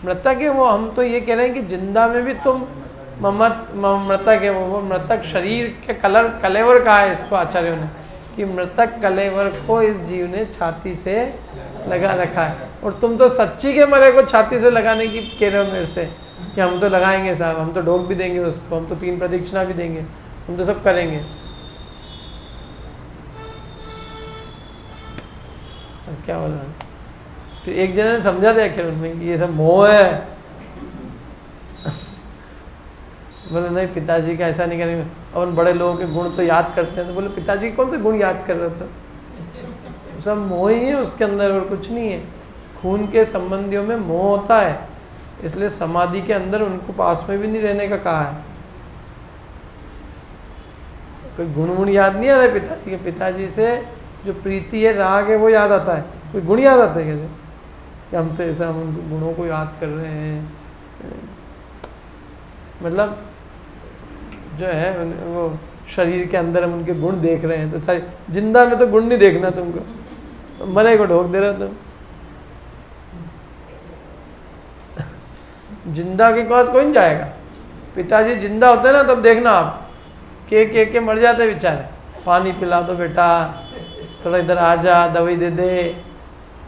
मृतक है वो, हम तो ये कह रहे हैं कि जिंदा में भी तुम मृतक है वो मृतक शरीर के कलेवर कहा है इसको आचार्यों ने, कि मृतक कलेवर को इस जीव ने छाती से लगा रखा है। और तुम तो सच्ची के मरे को छाती से लगाने की कह रहे हो मेरे से कि हम तो लगाएंगे साहब, हम तो ढोक भी देंगे उसको, हम तो 3 प्रदक्षिणा भी देंगे, हम तो सब करेंगे। क्या बोला फिर एक जने ने समझा दिया किरण में कि ये सब मोह है। बोले नहीं पिताजी का ऐसा नहीं करेंगे, अपन बड़े लोगों के गुण तो याद करते हैं। तो बोले पिताजी कौन से गुण याद कर रहे हो? सब मोह ही है उसके अंदर और कुछ नहीं है। खून के संबंधियों में मोह होता है, इसलिए समाधि के अंदर उनको पास में भी नहीं रहने का कहा है। कोई गुण याद नहीं आ रहा है पिताजी के। पिताजी से जो प्रीति है, राग है, वो याद आता है। कोई गुण याद आता है कैसे कि हम तो ऐसा, हम उन गुणों को याद कर रहे हैं। मतलब जो है वो शरीर के अंदर हम उनके गुण देख रहे हैं। तो सारी जिंदा में तो गुण नहीं देखना तुमको, मरे को ढोक दे रहे हो तुम। जिंदा के बाद कोई नहीं जाएगा। पिताजी जिंदा होते ना तब देखना आप के मर जाते बेचारे। पानी पिला दो बेटा, थोड़ा इधर आ जा, दवाई दे दे,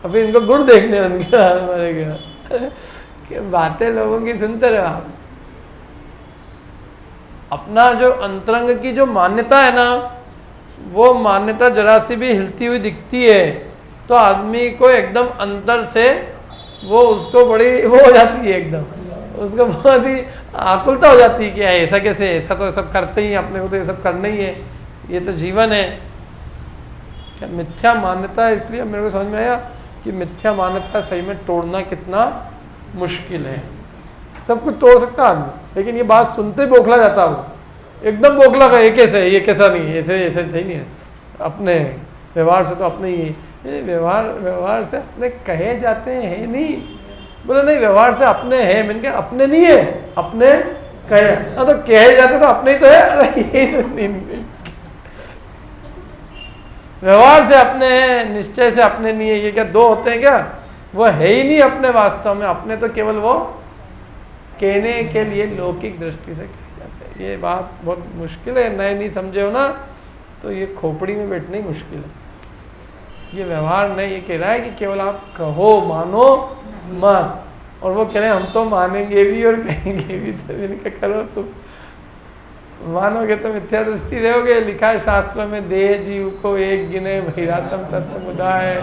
अभी इनको गुण देखने उनके मरे के। बातें लोगों की सुनते रहो आप। अपना जो अंतरंग की जो मान्यता है ना, वो मान्यता जरा सी भी हिलती हुई दिखती है तो आदमी को एकदम अंतर से वो उसको बड़ी वो हो जाती है, एकदम उसको बहुत ही आकुलता हो जाती है कि ऐसा कैसे, ऐसा तो सब करते ही, अपने को तो ये सब करना ही है, ये तो जीवन है। क्या मिथ्या मान्यता है। इसलिए मेरे को समझ में आया कि मिथ्या मान्यता सही में तोड़ना कितना मुश्किल है। सब कुछ तोड़ सकता आदमी, लेकिन ये बात सुनते बौखला जाता वो, एकदम बौखला का ये कैसे, ये कैसा नहीं, ऐसे ऐसे सही नहीं है। अपने व्यवहार से तो अपने ही व्यवहार से अपने कहे जाते हैं नहीं। बोले नहीं व्यवहार से अपने हैं, मैंने कहा अपने नहीं है, अपने कहे। हाँ तो कहे जाते तो अपने ही तो है। अरे ये तो नहीं, व्यवहार से अपने हैं, निश्चय से अपने नहीं है। ये क्या दो होते हैं क्या? वो है ही नहीं अपने वास्तव में। अपने तो केवल वो कहने के लिए लौकिक दृष्टि से कहे जाते हैं। ये बात बहुत मुश्किल है। नए नहीं समझे हो ना तो ये खोपड़ी में बैठना ही मुश्किल है। ये व्यवहार नहीं, ये कह रहा है कि केवल आप कहो, मानो मत। और वो कह रहे हैं हम तो मानेंगे भी और कहेंगे भी। तो इनका करो, तुम मानोगे तो मिथ्या दृष्टि रहोगे। लिखा है शास्त्रों में, देह जीव को एक गिने भैरातम तत्व मुदाय।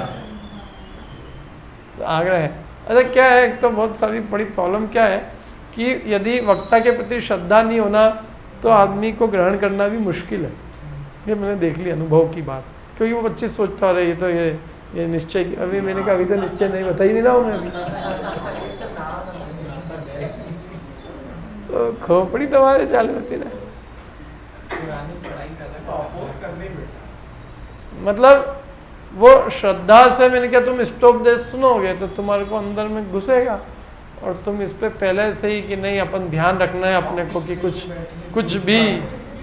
तो आग्रह है। अच्छा क्या है, एक तो बहुत सारी बड़ी प्रॉब्लम क्या है कि यदि वक्ता के प्रति श्रद्धा नहीं होना तो आदमी को ग्रहण करना भी मुश्किल है। ये मैंने देख लिया अनुभव की बात, क्योंकि वो बच्चे सोचता रहे ये तो ये निश्चय। अभी मैंने कहा अभी तो निश्चय नहीं, बता ही नहीं रहा हूँ मैं अभी। तो खोपड़ी तुम्हारे चालू होती ना, मतलब वो श्रद्धा से। मैंने कहा तुम इष्टोपदेश सुनोगे तो तुम्हारे को अंदर में घुसेगा, और तुम इस पे पहले से ही कि नहीं अपन ध्यान रखना है अपने को कि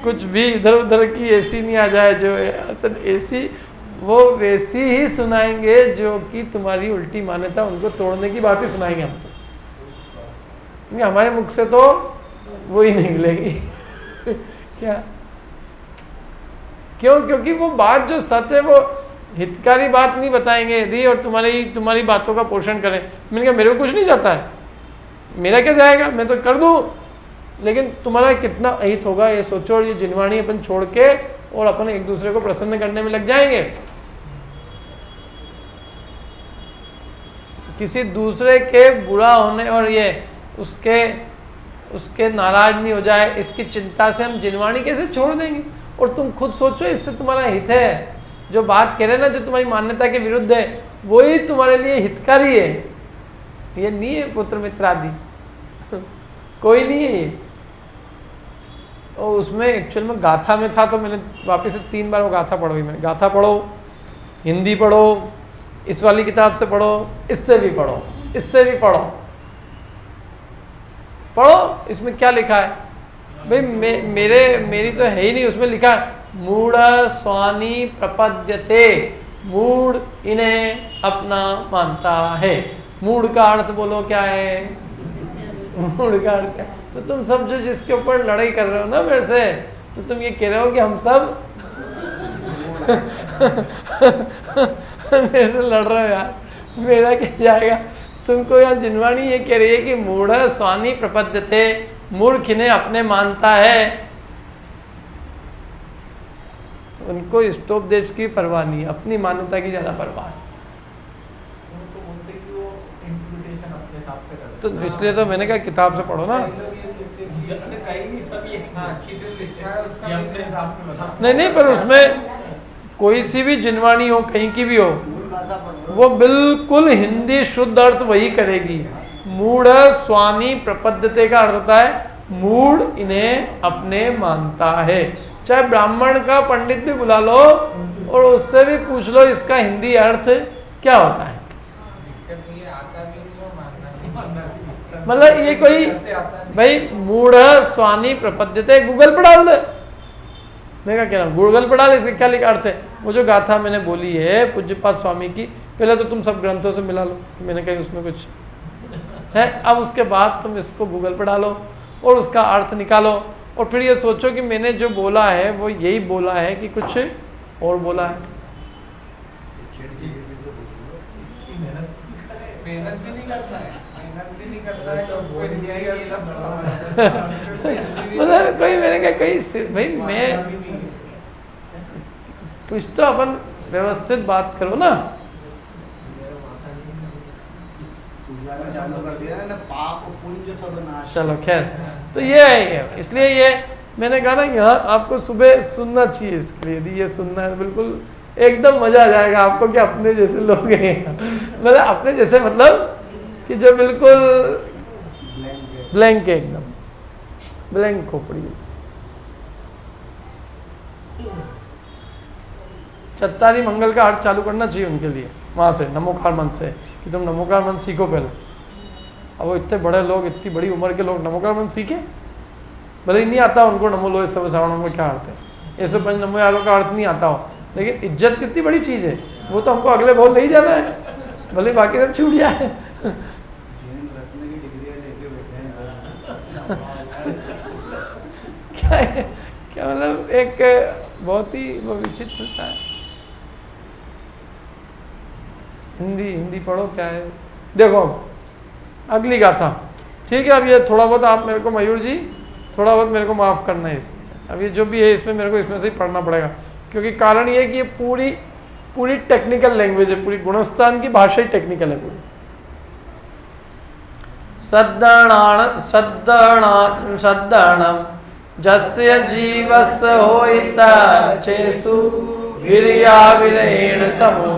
कुछ भी इधर उधर की ऐसी नहीं आ जाए जो तो ऐसी वो वैसी ही सुनाएंगे जो कि तुम्हारी उल्टी मान्यता, उनको तोड़ने की बात ही सुनाएंगे हम तो। हमारे मुख से तो वो ही निकलेगी। क्या क्यों? क्योंकि वो बात जो सच है वो हितकारी बात नहीं बताएंगे यदि, और तुम्हारी बातों का पोषण करें। मैंने कहा मेरे को कुछ नहीं जाता है, मेरा क्या जाएगा, मैं तो कर दूं। लेकिन तुम्हारा कितना अहित होगा ये सोचो, और ये जिनवाणी अपन छोड़ के और अपन एक दूसरे को प्रसन्न करने में लग जाएंगे। किसी दूसरे के बुरा होने और ये उसके नाराज नहीं हो जाए, इसकी चिंता से हम जिनवाणी कैसे छोड़ देंगे। और तुम खुद सोचो, इससे तुम्हारा हित है। जो बात कह रहे ना, जो तुम्हारी मान्यता के विरुद्ध है, वही तुम्हारे लिए हितकारी है। ये नहीं है पुत्र मित्र आदि कोई नहीं है ये। और उसमें एक्चुअल में गाथा में था, तो मैंने वापस से 3 बार वो गाथा पढ़ो। मैंने गाथा पढ़ो, हिंदी पढ़ो, इस वाली किताब से पढ़ो, इससे भी पढ़ो, इससे भी पढ़ो। पढ़ो इसमें क्या लिखा है भाई। मेरी तो है ही नहीं। उसमें लिखा है मूढ़ स्वानी प्रपद्यते, मूढ़ इन्हें अपना मानता है। मूढ़ का अर्थ बोलो क्या है? मूढ़ का अर्थ क्या? तो तुम सब जो जिसके ऊपर लड़ाई कर रहे हो ना मेरे से, तो तुम ये कह रहे हो कि हम सब मेरे से लड़ रहे हो यार। मेरा क्या जाएगा? तुमको यहाँ जिनवाणी ये कह रही है कि मूढ़ स्वानी प्रपद्यते, मूर्ख इन्हें अपने मानता है। उनको इष्टोपदेश की परवाह नहीं है, अपनी मान्यता की ज्यादा परवाह है। तो इसलिए तो मैंने कहा किताब से पढ़ो ना। नहीं, पर उसमें कोई सी भी जिनवाणी हो, कहीं की भी हो, वो बिल्कुल हिंदी शुद्ध अर्थ वही करेगी। मूढ़ स्वामी प्रपद्यते का अर्थ होता है मूढ़ इन्हें अपने मानता है। चाहे ब्राह्मण का पंडित भी बुला लो और उससे भी पूछ लो इसका हिंदी अर्थ क्या होता है। मतलब ये कोई भाई मूढ़ स्वामी प्रपद्यते गूगल पर डाल दे। मैं क्या कह रहा हूँ, गूगल पर डाल, इसका क्या लिखा अर्थ है। वो जो गाथा मैंने बोली है पूज्यपाद स्वामी की, पहले तो तुम सब ग्रंथों से मिला लो, मैंने कहा उसमें कुछ है। अब उसके बाद तुम इसको गूगल पर डालो और उसका अर्थ निकालो, और फिर ये सोचो कि मैंने जो बोला है वो यही बोला है कि कुछ और बोला है। मेहनत भी नहीं करना है, मतलब कोई मैंने कहा कहीं भाई मैं कुछ तो अपन व्यवस्थित बात करो ना। चलो खैर, तो ये है ये। इसलिए ये मैंने कहा ना यहाँ आपको सुबह सुनना चाहिए। इसके लिए यदि ये सुनना है बिल्कुल एकदम मजा आ जाएगा आपको कि अपने जैसे लोग हैं। मतलब अपने जैसे मतलब कि जो बिल्कुल ब्लैंक है, एकदम ब्लैंक खोपड़ी। चत्तारी मंगल का अर्थ चालू करना चाहिए उनके लिए वहाँ से, नमोकार मंत्र से, कि तुम नमोकार मंत्र सीखो पहले। अब वो इतने बड़े लोग, इतनी बड़ी उम्र के लोग नमोकार मंत्र सीखे, भले ही नहीं आता उनको नमो लोहे सब श्रावणों में क्या अर्थ है, 105 नमो यारों का अर्थ नहीं आता हो, लेकिन इज्जत कितनी बड़ी चीज़ है। वो तो हमको अगले बोल नहीं जाना है, भले बाकी सब छूट जाए। क्या है, क्या मतलब एक बहुत ही विचित्रता है। हिंदी पढ़ो क्या है। देखो अगली गाथा, ठीक है। अब ये थोड़ा बहुत आप मेरे को, मयूर जी थोड़ा बहुत मेरे को माफ़ करना है। अब ये जो भी है इसमें मेरे को इसमें से ही पढ़ना पड़ेगा, क्योंकि कारण ये है कि ये पूरी टेक्निकल लैंग्वेज है, पूरी गुणस्थान की भाषा ही टेक्निकल है पूरी। सद्दणम जस्य जीवस होइता चेसु वीर्या विरेण समो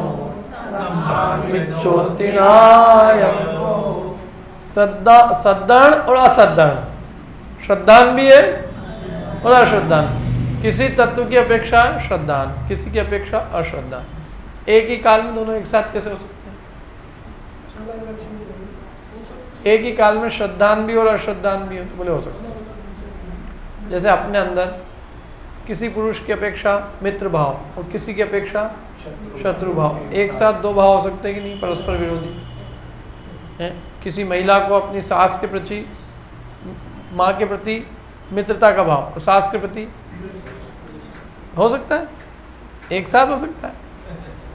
मिच्छोतिनाय। सद्दण और असद्दण, श्रद्धान भी है और अश्रद्धान। किसी तत्व की अपेक्षा श्रद्धान, किसी की अपेक्षा अश्रद्धान। एक ही काल में दोनों एक साथ कैसे हो सकते हैं? एक ही काल में श्रद्धान भी और अश्रद्धान भी हो, तो बोले हो सकते हैं। जैसे अपने अंदर किसी पुरुष की अपेक्षा मित्र भाव और किसी की अपेक्षा शत्रु भाव, एक साथ दो भाव हो सकते हैं कि नहीं, परस्पर विरोधी है। किसी महिला को अपनी सास के प्रति, माँ के प्रति मित्रता का भाव और सास के प्रति हो सकता है, एक साथ हो सकता है।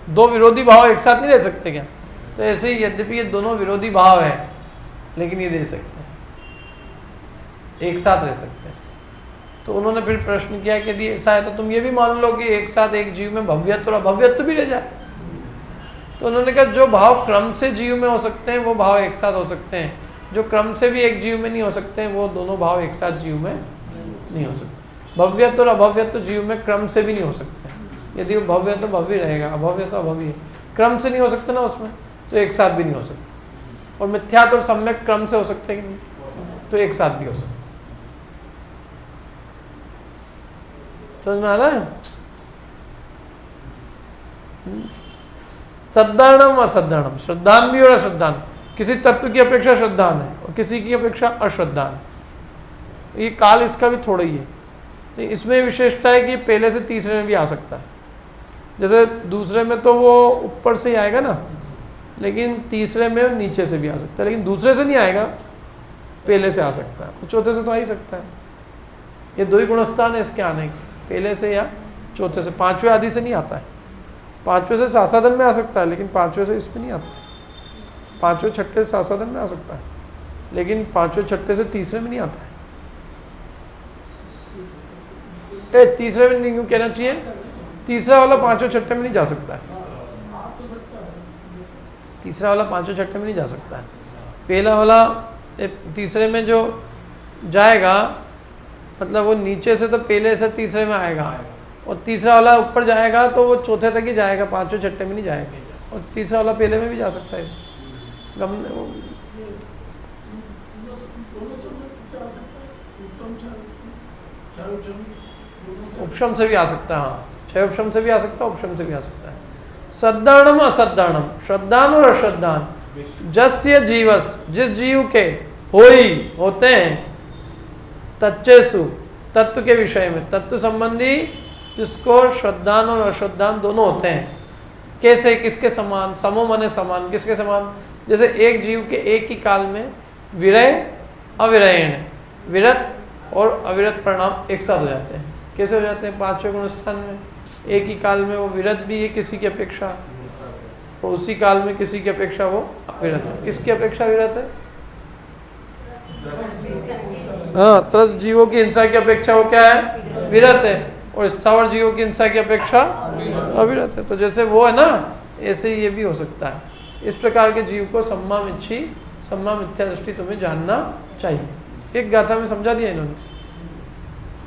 दो विरोधी भाव एक साथ नहीं रह सकते क्या? तो ऐसे ही यद्यपि ये दोनों विरोधी भाव है, लेकिन ये दे सकते हैं। एक साथ रह सकते हैं। तो उन्होंने फिर प्रश्न किया कि यदि ऐसा है तो तुम ये भी मान लो कि एक साथ एक जीव में भव्यत्व और अभव्यत्व भी रह जाए। तो उन्होंने कहा जो भाव क्रम से जीव में हो सकते हैं वो भाव एक साथ हो सकते हैं, जो क्रम से भी एक जीव में नहीं हो सकते हैं वो दोनों भाव एक साथ जीव में नहीं हो सकते। भव्यत्व और अभव्यत्व जीव में क्रम से भी नहीं हो सकते। यदि वो भव्य तो भव्य रहेगा, अभव्य तो अभव्य है। क्रम से नहीं हो सकते ना उसमें, तो एक साथ भी नहीं हो सकते। और मिथ्यात्व और सम्यक क्रम से हो सकते हैं कि नहीं, तो एक साथ भी हो सकते। समझ में आ रहा है? सद्धारणम असद्धारणम, श्रद्धान भी और अश्रद्धान। किसी तत्व की अपेक्षा श्रद्धान है और किसी की अपेक्षा अश्रद्धान। ये काल इसका भी थोड़ा ही है। इसमें विशेषता है कि पहले से तीसरे में भी आ सकता है। जैसे दूसरे में तो वो ऊपर से ही आएगा ना, लेकिन तीसरे में नीचे से भी आ सकता है। लेकिन दूसरे से नहीं आएगा, पहले से आ सकता है, चौथे से तो आ ही सकता है। ये दो ही गुणस्थान है इसके आने के, पहले से या चौथे से। पांचवें आदि से नहीं आता है। पांचवें से सासाधन में आ सकता है, लेकिन पांचवें से इसमें नहीं आता है। पांचवें छठे से सासाधन में आ सकता है, लेकिन पांचवें छठे से तीसरे में नहीं आता है। तीसरे में नहीं, क्यों कहना चाहिए, तीसरा वाला पांचवें छठे में नहीं जा सकता है। तीसरा वाला पांचवें छठे में नहीं जा सकता है। पहला वाला तीसरे में जो जाएगा, मतलब वो नीचे से तो पहले से तीसरे में आएगा, और तीसरा वाला ऊपर जाएगा तो वो चौथे तक ही जाएगा, पांचवें छठे में नहीं जाएगा। और तीसरा वाला पहले में भी जा सकता है। उपशम से भी आ सकता है। हाँ, छह उपशम से भी आ सकता है, उपशम से भी आ सकता है। सद्धारणम असद्धारणम, श्रद्धान और अश्रद्धान। जस्य जीवस, जिस जीव के होई होते हैं, तच्चेसु तत्व के विषय में, तत्व संबंधी जिसको श्रद्धान और अश्रद्धान दोनों होते हैं। कैसे, किसके समान, समो मने समान, किसके समान। जैसे एक जीव के एक ही काल में विरय अविरयण, विरत और अविरत परिणाम एक साथ हो जाते हैं। कैसे हो जाते हैं? पांचवें गुणस्थान में एक ही काल में वो विरत भी है किसी की अपेक्षा, और उसी काल में किसी की अपेक्षा वो अविरत है। किसकी अपेक्षा विरत है? हाँ, त्रस्त जीवों की हिंसा की अपेक्षा वो क्या है? विरत है। और स्थावर जीवों की हिंसा की अपेक्षा अविरत है। तो जैसे वो है ना, ऐसे ही ये भी हो सकता है। इस प्रकार के जीव को सम्मा मिच्छी, सम्मा मिथ्या दृष्टि तुम्हें जानना चाहिए। एक गाथा में समझा दिया इन्होंने।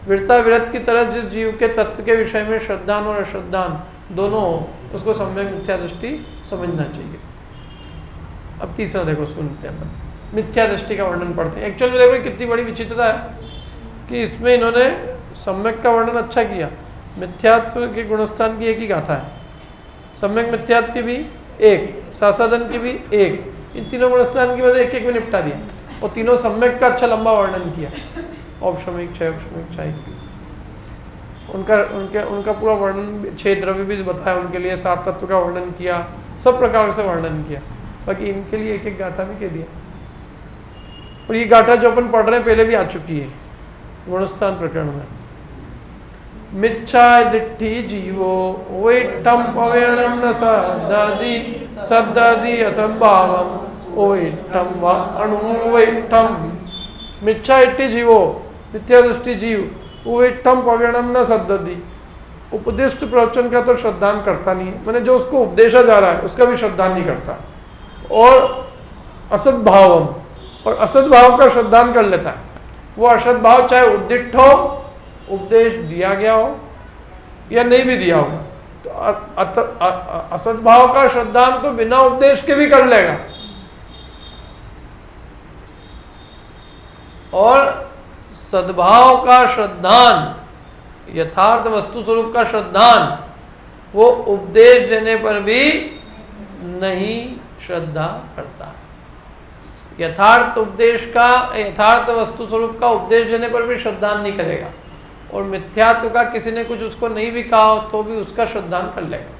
विरता विरत की तरह जिस जीव के तत्व के विषय में श्रद्धान और अश्रद्धान दोनों हो, उसको सम्यक मिथ्या दृष्टि समझना चाहिए। अब तीसरा देखो, सुनते हैं मिथ्या दृष्टि का वर्णन पढ़ते हैं। एक्चुअल में देखो कितनी बड़ी विचित्रता है कि इसमें इन्होंने सम्यक का वर्णन अच्छा किया। मिथ्यात्व के गुणस्थान की एक ही गाथा है, सम्यक मिथ्यात्व की भी एक, सासाधन की भी एक। इन तीनों गुणस्थान की वजह एक एक में निपटा दिया, और तीनों सम्यक का अच्छा लंबा वर्णन किया। औपशमिक, छह औपशमिक, छह उनका पूरा वर्णन, 6 द्रव्य भी बताया उनके लिए, 7 तत्व का वर्णन किया, सब प्रकार से वर्णन किया। बाकी इनके लिए एक एक गाथा भी कह दिया। और ये गाथा जो अपन पढ़ रहे हैं पहले भी आ चुकी है गुणस्थान प्रकरण में। मिच्छा दिट्ठी जीवो ओइठम पवेणम न सद्दादि असंभावम ओइठम व अणुवैठम। मिच्छा इट्ठी जीवो, मिथ्या दृष्टि जीव, ओइठम पवेणम न सद्दादि, उपदिष्ट प्रवचन का तो श्रद्धान करता नहीं है, मैंने जो उसको उपदेशा जा रहा है उसका भी श्रद्धान नहीं करता। और असद्भावम, और असद्भाव का श्रद्धान कर लेता है। वो असद्भाव चाहे उद्दिष्ट हो, उपदेश दिया गया हो या नहीं भी दिया हो, तो असद्भाव का श्रद्धान तो बिना उपदेश के भी कर लेगा। और सद्भाव का श्रद्धान, यथार्थ वस्तु स्वरूप का श्रद्धान, वो उपदेश देने पर भी नहीं श्रद्धा करता। यथार्थ उपदेश का, यथार्थ वस्तु स्वरूप का उपदेश देने पर भी श्रद्धान नहीं करेगा। और मिथ्यात्व का किसी ने कुछ उसको नहीं भी कहा हो तो भी उसका श्रद्धान कर लेगा।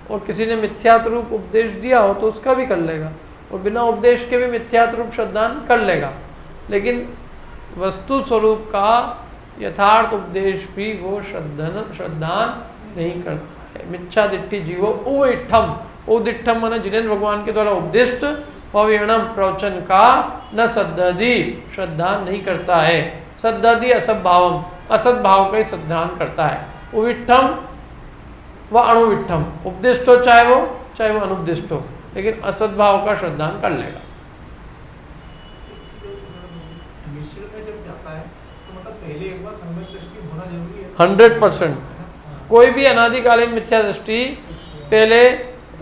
और किसी ने मिथ्यात्व रूप उपदेश दिया हो तो उसका भी कर लेगा। और बिना उपदेश के भी मिथ्यात्व रूप श्रद्धान कर लेगा। लेकिन वस्तु स्वरूप का यथार्थ उपदेश भी वो श्रद्धान नहीं करता है। मिच्छा दिट्ठी जीवो उदिठम, उदिठम माने जिनेन्द्र भगवान के द्वारा उपदिष्ट पवीणम प्रवचन का न सद्धि, श्रद्धा नहीं करता है। सद्धि असद्भावम, असद्भाव का ही श्रद्धान करता है। उविष्ठम व अणुविष्ठम, उपदिष्ट हो चाहे वो अनुपदिष्ट हो, लेकिन असद्भाव का श्रद्धान कर लेगा। मिश्र में जब जाता है तो मतलब पहले एक बार सम्यक दृष्टि होना जरूरी है। 100%। कोई भी अनादिकालीन मिथ्या दृष्टि पहले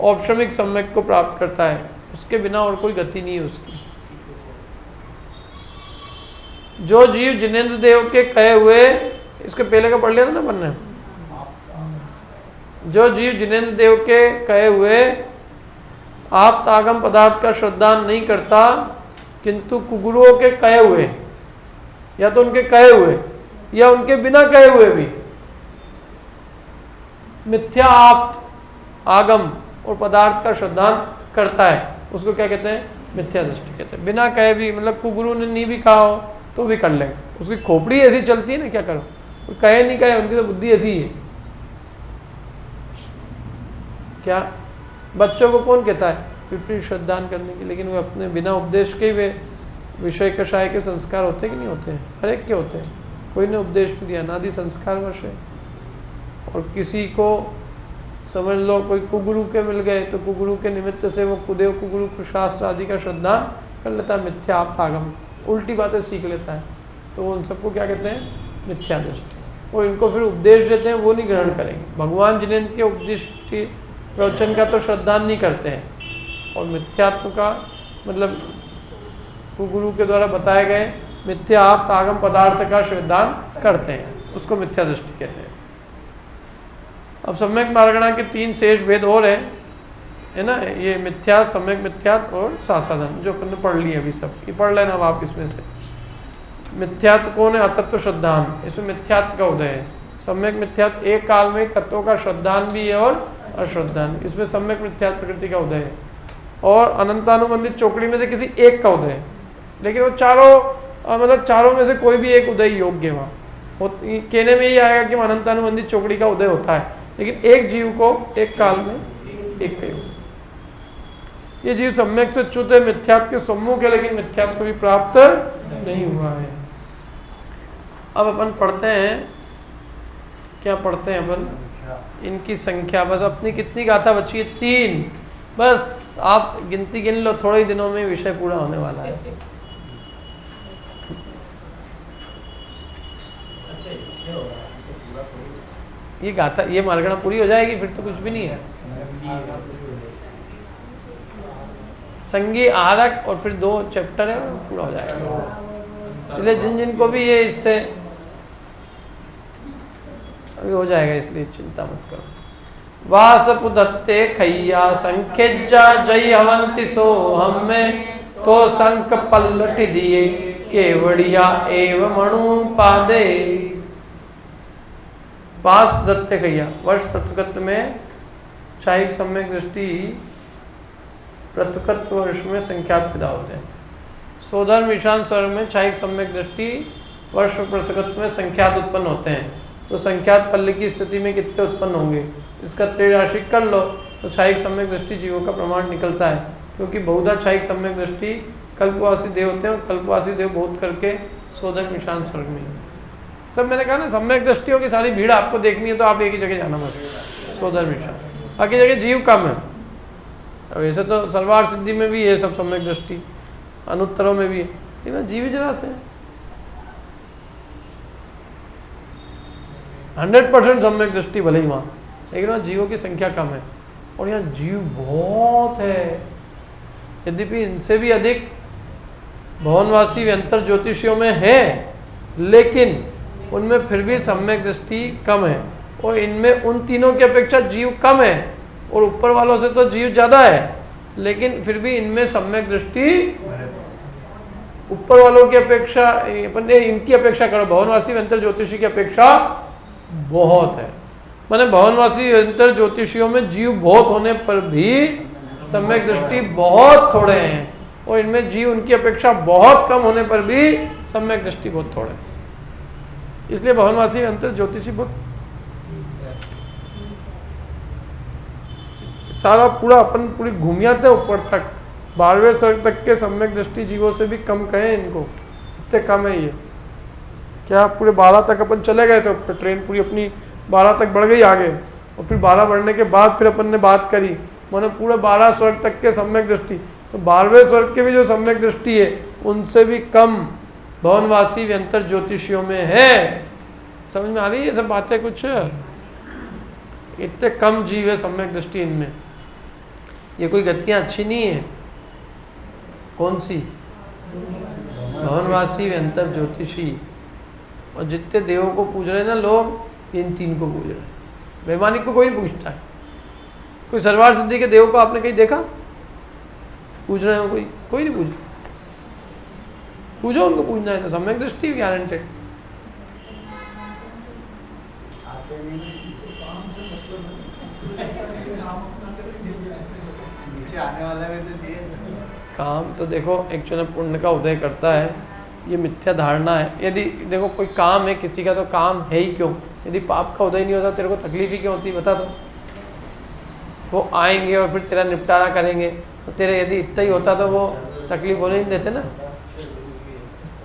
औपशमिक सम्यक को प्राप्त करता है, उसके बिना और कोई गति नहीं है उसकी। जो जीव जिनेन्द्र देव के कहे हुए, इसके पहले का पढ़ लिया था ना बनने, जो जीव जिनेन्द्र देव के कहे हुए आप आगम पदार्थ का श्रद्धान नहीं करता, किंतु कुगुरुओं के कहे हुए, या तो उनके कहे हुए या उनके बिना कहे हुए भी मिथ्या आप्त आगम और पदार्थ का श्रद्धान करता है, उसको क्या कहते हैं? मिथ्या दृष्टि कहते हैं। बिना कहे भी, मतलब कुगुरु ने नहीं भी कहा हो तो भी कर लेंगे, उसकी खोपड़ी ऐसी चलती है ना, क्या करो, कहे नहीं कहे, उनकी तो बुद्धि ऐसी ही है। क्या बच्चों को कौन कहता है विपरीत श्रद्धान करने की, लेकिन वो अपने बिना उपदेश के ही वे विषय कषाय के संस्कार होते कि नहीं होते हैं? हर एक के होते हैं, कोई ने उपदेश नहीं दिया, नादि संस्कार वश है। और किसी को समझ लो कोई कुगुरु के मिल गए तो कुगुरु के निमित्त से वो कुदेव कुगुरु को शास्त्र आदि का श्रद्धान कर लेता है, मिथ्या आप्त आगम, उल्टी बातें सीख लेता है, तो उन सबको क्या कहते हैं? मिथ्या दृष्टि। और इनको फिर उपदेश देते हैं, वो नहीं ग्रहण करेंगे। भगवान जिनेन्द्र के उपदेश प्रवचन का तो श्रद्धान नहीं करते हैं, और मिथ्यात्व का मतलब कुगुरु के द्वारा बताए गए मिथ्या आप्त आगम पदार्थ का श्रद्धान करते हैं, उसको मिथ्या दृष्टि कहते हैं। अब सम्यक मार्गणा के 3 शेष भेद और है ना, ये मिथ्या, सम्यक मिथ्या और सासाधन, जो अपन ने पढ़ लिए अभी सब, ये पढ़ लेना अब आप इसमें से। मिथ्यात्व कौन है? अतत्व श्रद्धान, इसमें मिथ्यात्व का उदय है। सम्यक मिथ्यात्व एक काल में तत्वों का श्रद्धान भी है और अश्रद्धान, इसमें सम्यक मिथ्यात्व प्रकृति का उदय है। और अनंतानुबंधित चौकड़ी में से किसी एक का उदय है, लेकिन वो चारों मतलब चारों में से कोई भी एक उदय योग्य है। वहाँ कहने में ये आएगा कि अनंतानुबंधित चौकड़ी का उदय होता है, लेकिन एक जीव को एक काल में एक का योग। ये जीव सम्यक से च्युत है, मिथ्यात्व के सम्मुख है, लेकिन मिथ्यात्व को भी प्राप्त नहीं हुआ है। अब अपन पढ़ते हैं, क्या पढ़ते हैं अपन? इनकी संख्या, बस अपनी कितनी गाथा बची है? 3। बस आप गिनती गिन लो, थोड़े ही दिनों में विषय पूरा होने वाला है। ये गाथा, ये मार्गणा पूरी हो जाएगी, फिर तो कुछ भी नहीं है। संगी आरक और फिर 2 चैप्टर है, पूरा हो जाएगा। इसलिए जिन जिन को भी ये इससे अभी हो जाएगा, इसलिए चिंता मत करो। वासपुदत्ते खैया संख्यजा जय हवंति सो हम में तो संक पलट दिए केवड़िया एव मणु पादे। वास दत्ते खैया, वर्ष पृथुकत्व में क्षायिक सम्यक दृष्टि पृथुकत्व वर्ष में संख्यात पैदा होते हैं। सोधर्म ईशान स्वर्ग में क्षायिक सम्यक दृष्टि वर्ष पृथुकत्व में संख्यात उत्पन्न होते हैं। तो संख्यात पल्ल की स्थिति में कितने उत्पन्न होंगे, इसका त्रैराशिक कर लो तो क्षायिक सम्यक दृष्टि जीवों का प्रमाण निकलता है। क्योंकि बहुधा क्षायिक सम्यक दृष्टि कल्पवासी देव होते हैं, और कल्पवासी देव बहुत करके सोधर्म ईशान स्वर्ग में। सब मैंने कहा ना, सम्यक दृष्टियों की सारी भीड़ आपको देखनी है तो आप एक ही जगह जाना, बस सोधर्म ईशान। बाकी जगह जीव कम है। वैसे तो सर्वार्थ सिद्धि में भी है सब सम्यक दृष्टि, अनुत्तरों में भी है, लेकिन जीव जरा से 100% सम्यक दृष्टि भले ही वहाँ, लेकिन वहाँ जीवों की संख्या कम है। और यहाँ जीव बहुत है, यद्यपि इनसे भी अधिक भवनवासी व्यंतर ज्योतिषियों में है, लेकिन उनमें फिर भी सम्यक दृष्टि कम है। और इनमें उन तीनों की अपेक्षा जीव कम है, और ऊपर वालों से तो जीव ज़्यादा है, लेकिन फिर भी इनमें सम्यक दृष्टि ऊपर वालों की अपेक्षा, इनकी अपेक्षा करो, भवनवासी व्यंतर ज्योतिषी की अपेक्षा बहुत है। माने भवनवासी व्यंतर ज्योतिषियों में जीव बहुत होने पर भी सम्यक दृष्टि बहुत थोड़े हैं, और इनमें जीव उनकी अपेक्षा बहुत कम होने पर भी सम्यक दृष्टि बहुत थोड़े। इसलिए भवनवासी व्यंतर ज्योतिषी बहुत सारा पूरा अपन पूरी घूम आते हैं ऊपर तक, 12वें स्वर्ग तक के सम्यक दृष्टि जीवों से भी कम कहें इनको, इतने कम है ये। क्या पूरे 12 तक अपन चले गए तो ट्रेन पूरी अपनी 12 तक बढ़ गई आगे, और फिर 12 बढ़ने के बाद फिर अपन ने बात करी, मैंने पूरे 12 स्वर्ग तक के सम्यक दृष्टि, तो 12वें स्वर्ग के भी जो सम्यक दृष्टि है उनसे भी कम भवनवासी व्यंतर ज्योतिषियों में है। समझ में आ रही है ये सब बातें? कुछ इतने कम जीव है सम्यक दृष्टि इनमें। ये कोई गतियाँ अच्छी नहीं है। कौन सी? भवनवासी व्यंतर ज्योतिषी। और जितने देवों को पूज रहे हैं ना लोग, ये इन 3 को पूज रहे हैं। वैमानिक को कोई नहीं पूछता है। कोई सरवार सिद्धि के देव को आपने कहीं देखा पूज रहे हो? कोई नहीं पूछ। पूजो, उनको पूजना है तो सम्यक दृष्टि गारंटेड। काम तो देखो एक्चुअली पुण्य का उदय करता है, ये मिथ्या धारणा है। यदि देखो कोई काम है किसी का तो काम है ही क्यों? यदि पाप का उदय नहीं होता तेरे को तकलीफ ही क्यों होती? बता दो। वो आएंगे और फिर तेरा निपटारा करेंगे, तो तेरे यदि इतना ही होता तो वो तकलीफ होने नहीं देते ना।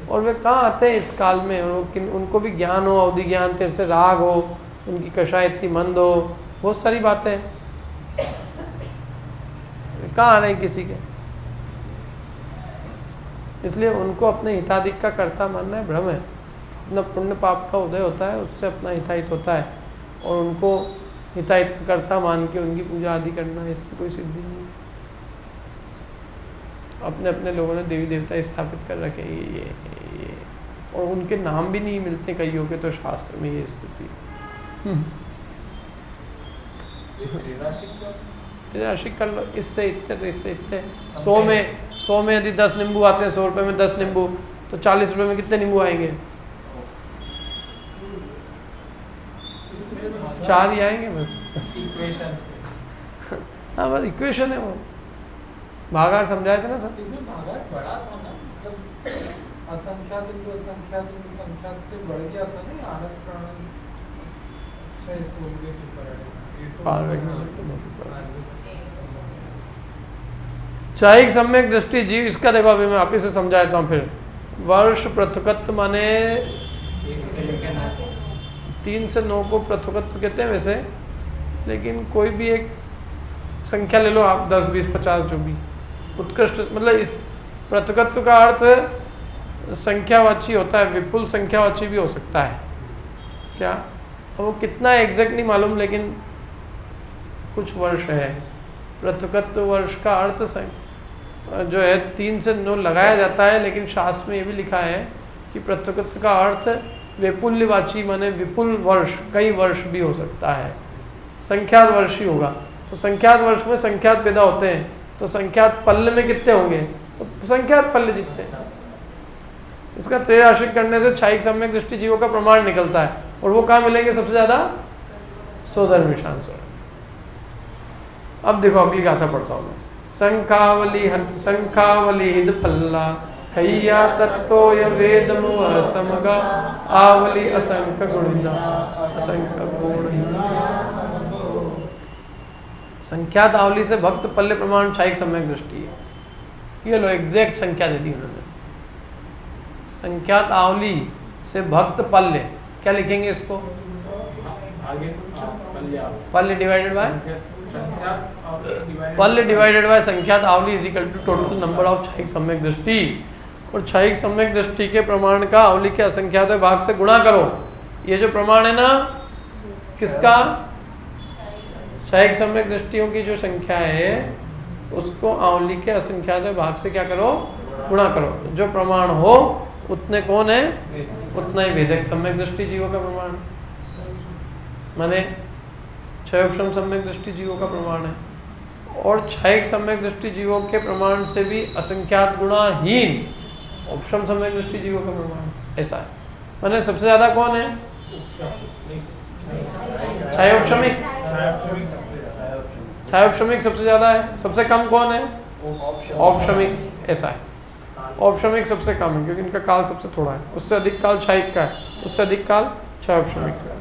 और वे कहाँ आते हैं इस काल में? और उनको भी ज्ञान हो, अवधि ज्ञान, तेरे से राग हो, उनकी कषाय इतनी मंद हो, बहुत सारी बातें कहाँ आ रहे हैं किसी के। इसलिए उनको अपने हिताधिक का कर्ता मानना है भ्रम है। अपना पुण्य पाप का उदय होता है, उससे अपना हिताहित होता है, और उनको हिताहित का कर्ता मान के उनकी पूजा आदि करना, इससे कोई सिद्धि नहीं है। अपने अपने लोगों ने देवी देवता स्थापित कर रखे ये, और उनके नाम भी नहीं मिलते कईयों के, तो शास्त्र में ये स्थिति। त्रिराशिक कर लो, इससे इतने तो इससे इतने। 100 में यदि 10 नींबू आते हैं, 100 रुपये में 10 नींबू, तो 40 रुपये में कितने नींबू आएंगे? 4 ही आएंगे बस। इक्वेशन। हाँ बस इक्वेशन है वो। भागाकार समझाया था ना सर? भागाकार बड़ा था ना, मतलब असंख्यात इंटू असंख्यात इंटू संख्यात से बढ़ गया था ना। आनस प्राण चाहिए सम्यक दृष्टि जीव। इसका देखो अभी मैं आप ही से समझाता हूँ फिर। वर्ष पृथुकत्व माने 3 से 9 को पृथुकत्व कहते हैं वैसे, लेकिन कोई भी एक संख्या ले लो आप, 10, 20, 50 जो भी उत्कृष्ट, मतलब इस पृथुकत्व का अर्थ संख्यावाची होता है, विपुल संख्यावाची भी हो सकता है। क्या वो कितना एग्जैक्ट नहीं मालूम, लेकिन कुछ वर्ष है। पृथुकत्व वर्ष का अर्थ जो है 3 से 9 लगाया जाता है, लेकिन शास्त्र में ये भी लिखा है कि पृथुकत्व का अर्थ विपुल्यवाची माने विपुल वर्ष, कई वर्ष भी हो सकता है। संख्यात वर्ष ही होगा। तो संख्यात वर्ष में संख्यात पैदा होते हैं, तो संख्यात पल्ले में कितने होंगे? तो संख्यात पल्ले जितने। इसका त्रैराशिक करने से क्षयिक सम्यक दृष्टि जीवों का प्रमाण निकलता है, और वो कहाँ मिलेंगे सबसे ज़्यादा? सोधर्मिशांश। अब देखो अगली गाथा पढ़ता हूँ मैं। संखावली हिद पल्ला खैया तत्तोय वेद मुह समगा आवली असंख्य गुणिदा असंख्य गुण। संख्यात आवली से भक्त पल्ले प्रमाण क्षयिक सम्यक दृष्टि है। ये लो एग्जैक्ट संख्या दे दी उन्होंने। संख्यात आवली से भक्त पल्ले, क्या लिखेंगे इसको? पल्ले डिवाइडेड बाय पल्ले डिवाइडेड बाय संख्यात आवली is equal to total number of क्षयिक सम्यक दृष्टि। और क्षयिक सम्यक दृष्टि के प्रमाण का आवली के असंख्यात भाग से गुणा करो। ये जो प्रमाण है ना, किसका? क्षयिक सम्यक दृष्टियों की जो संख्या है उसको आवली के असंख्यात भाग से क्या करो? गुणा करो। जो प्रमाण हो उतने कौन है? उतना ही वेदक सम्यक दृष्टि जीवों का प्रमाण, माने क्षयोपशम सम्यक दृष्टि जीवों का प्रमाण है। और क्षयिक सम्यक दृष्टि जीवों के प्रमाण से भी असंख्यात गुणाहीन उपशम सम्यक दृष्टि जीवों का प्रमाण। ऐसा है, माने सबसे ज्यादा कौन है? क्षयोपशमिक। क्षयोपशमिक सबसे ज्यादा है। सबसे कम कौन है? औपशमिक। ऐसा है, औपशमिक सबसे कम है क्योंकि इनका काल सबसे थोड़ा है। उससे अधिक काल क्षयिक का है, उससे अधिक काल क्षयोपशमिक का।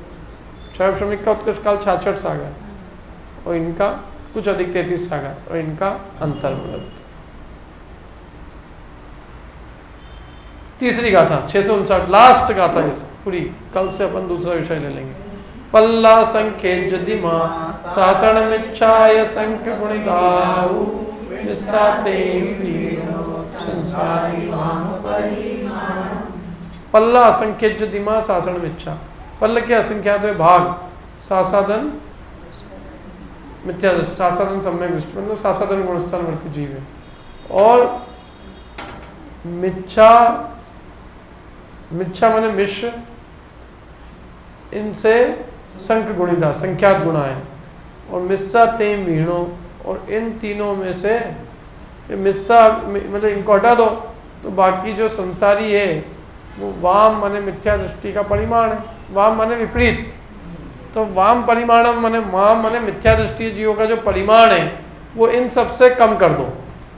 क्षयोपशमिक का उत्कृष्ट काल 66 सागर, और इनका कुछ अधिक 33 सागर, और इनका अंतर्मलत। तीसरी गाथा 659 लास्ट गाथा इस पूरी। कल से अपन दूसरा विषय ले लेंगे। पल्ला संख्य जदिमा सासण मिच्छाय संख्य गुणिताहु निस्साते संसारी पल्ला असंख्य जदिमा सासण मिच्छा। पल्ल के असंख्यात है भाग, सासादन मिथ्या दृष्टि, सासादन सम्यक दृष्टि मतलब सासादन गुणस्थान वर्ती जीव है। और मिच्छा, मिच्छा माने मिश्र, इनसे संख्य गुणिता संख्यात गुणा है। और मिस्सा तेम वीणो, और इन तीनों में से मिस्सा मतलब इनको हटा दो तो बाकी जो संसारी है वो वाम माने मिथ्या दृष्टि का परिमाण है। वाम माने विपरीत, तो वाम परिमाणम माने वाम माने मिथ्या दृष्टि जीवों का जो परिमाण है वो इन सबसे कम कर दो।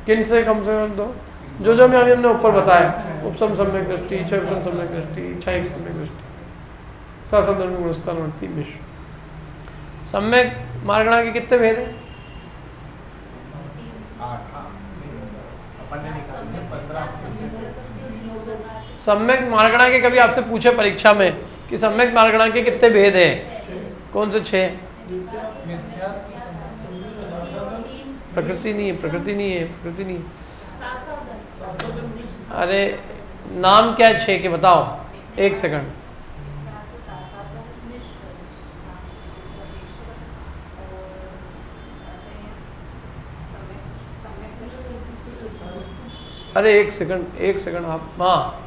किन से कम से कर दो? जो जो मैं हमने ऊपर बताया, उपसम सम्यक दृष्टि, क्षयपसम सम्यक दृष्टि, क्षयिक सम्यक दृष्टि, सासंदर्भ गुणस्थानवर्ती मिश्र। सम्यक मार्गणा के कितने भेद हैं? सम्यक मार्गणा के कभी आपसे पूछे परीक्षा में कि सम्यक मार्गणा के कितने भेद हैं? कौन से 6? प्रकृति नहीं है, प्रकृति नहीं है, प्रकृति नहीं है। अरे नाम क्या है 6 के बताओ? 1 सेकंड। अरे 1 सेकंड, 1 सेकंड आप, हाँ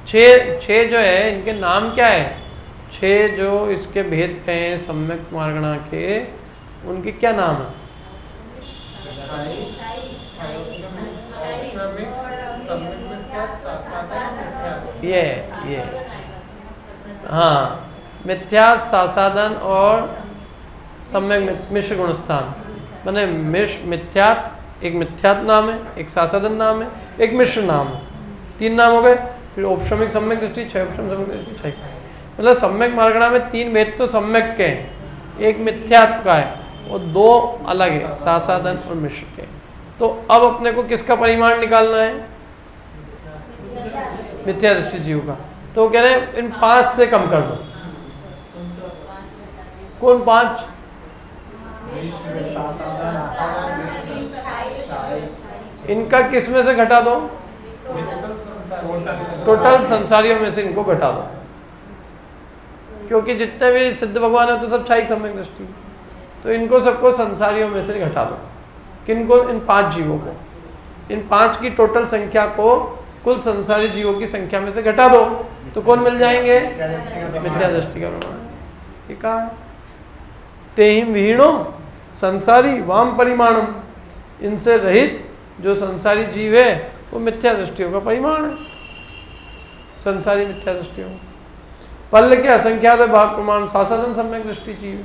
6 जो है इनके नाम क्या है? 6 जो इसके भेद कहे सम्यक मार्गणा के, उनके क्या नाम है? ये हाँ, मिथ्या, सासादन और सम्यक मिश्र गुणस्थान। माने मिथ्यात, एक मिथ्यात नाम है, एक सासादन नाम है, एक मिश्र नाम है। 3 नाम हो गए। फिर औपशमिक सम्यक दृष्टि, क्षयपसम सम्यक दृष्टि, क्षयिक सम्यक। मतलब सम्यक मार्गणा में 3 भेद तो सम्यक के हैं, एक मिथ्यात्व का है और 2 अलग है, सासादन और मिश्र के। तो अब अपने को किसका परिमाण निकालना है? मिथ्या दृष्टि जीव का। तो कह रहे हैं इन 5 से कम कर दो। कौन 5? इनका किस में से घटा दो? टोटल संसारियों में से इनको घटा दो, क्योंकि जितने भी सिद्ध भगवान है तो सब क्षयिक सम्यक दृष्टि, तो इनको सबको संसारियों में से घटा दो। किनको? इन 5 जीवों को। इन 5 की टोटल संख्या को कुल संसारी जीवों की संख्या में से घटा दो तो कौन मिल जाएंगे? मिथ्या दृष्टि का प्रमाण। ठीक है। तेहिम विहीणो संसारी वाम परिमाणम, इनसे रहित जो संसारी जीव है वो मिथ्या दृष्टियों का परिमाण है, संसारी मिथ्या दृष्टियों। पल्ल के असंख्यात भाग प्रमाण सासादन सम्यक दृष्टि जीव,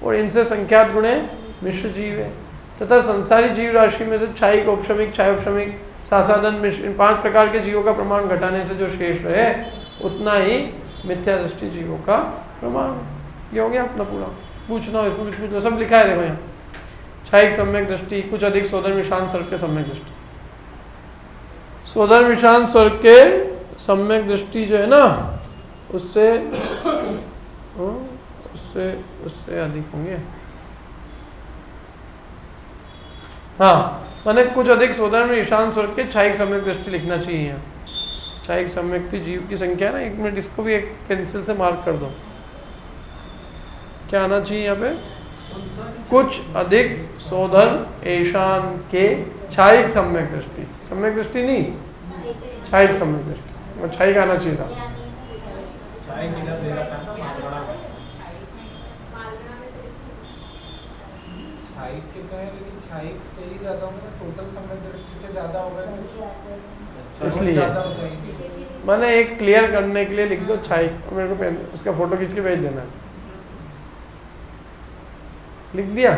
और इनसे संख्यात गुणे मिश्र जीव है। तथा संसारी जीव राशि में से क्षयिक, औपशमिक, क्षयोपशमिक, सासादन, मिश्र, इन 5 प्रकार के जीवों का प्रमाण घटाने से जो शेष रहे उतना ही मिथ्या दृष्टि जीवों का प्रमाण। ये हो गया अपना पूरा। पूछना हो इसको कुछ पूछ लो, सब लिखा है देखो यहाँ। क्षयिक सम्यक दृष्टि, कुछ अधिक सोदर विषांत स्वर्ग के सम्यक दृष्टि। सोदर विषांत स्वर्ग के सम्यक दृष्टि जो है ना उससे उससे अधिक होंगे। हाँ, माने कुछ अधिक सोदर में ईशान स्वर्ग के क्षयिक सम्यक दृष्टि लिखना चाहिए यहाँ। क्षयिक सम्यक जीव की संख्या है ना, 1 मिनट इसको भी एक पेंसिल से मार्क कर दो। क्या आना चाहिए यहाँ पे? कुछ अधिक सोदर ईशान के क्षयिक सम्यक दृष्टि, सम्यक दृष्टि नहीं, क्षयिक सम्यक दृष्टि, क्षयिक आना चाहिए था। इसलिए मैंने एक क्लियर करने के लिए लिख दो क्षयिक, मेरे को उसका फोटो खींच के भेज देना। लिख दिया?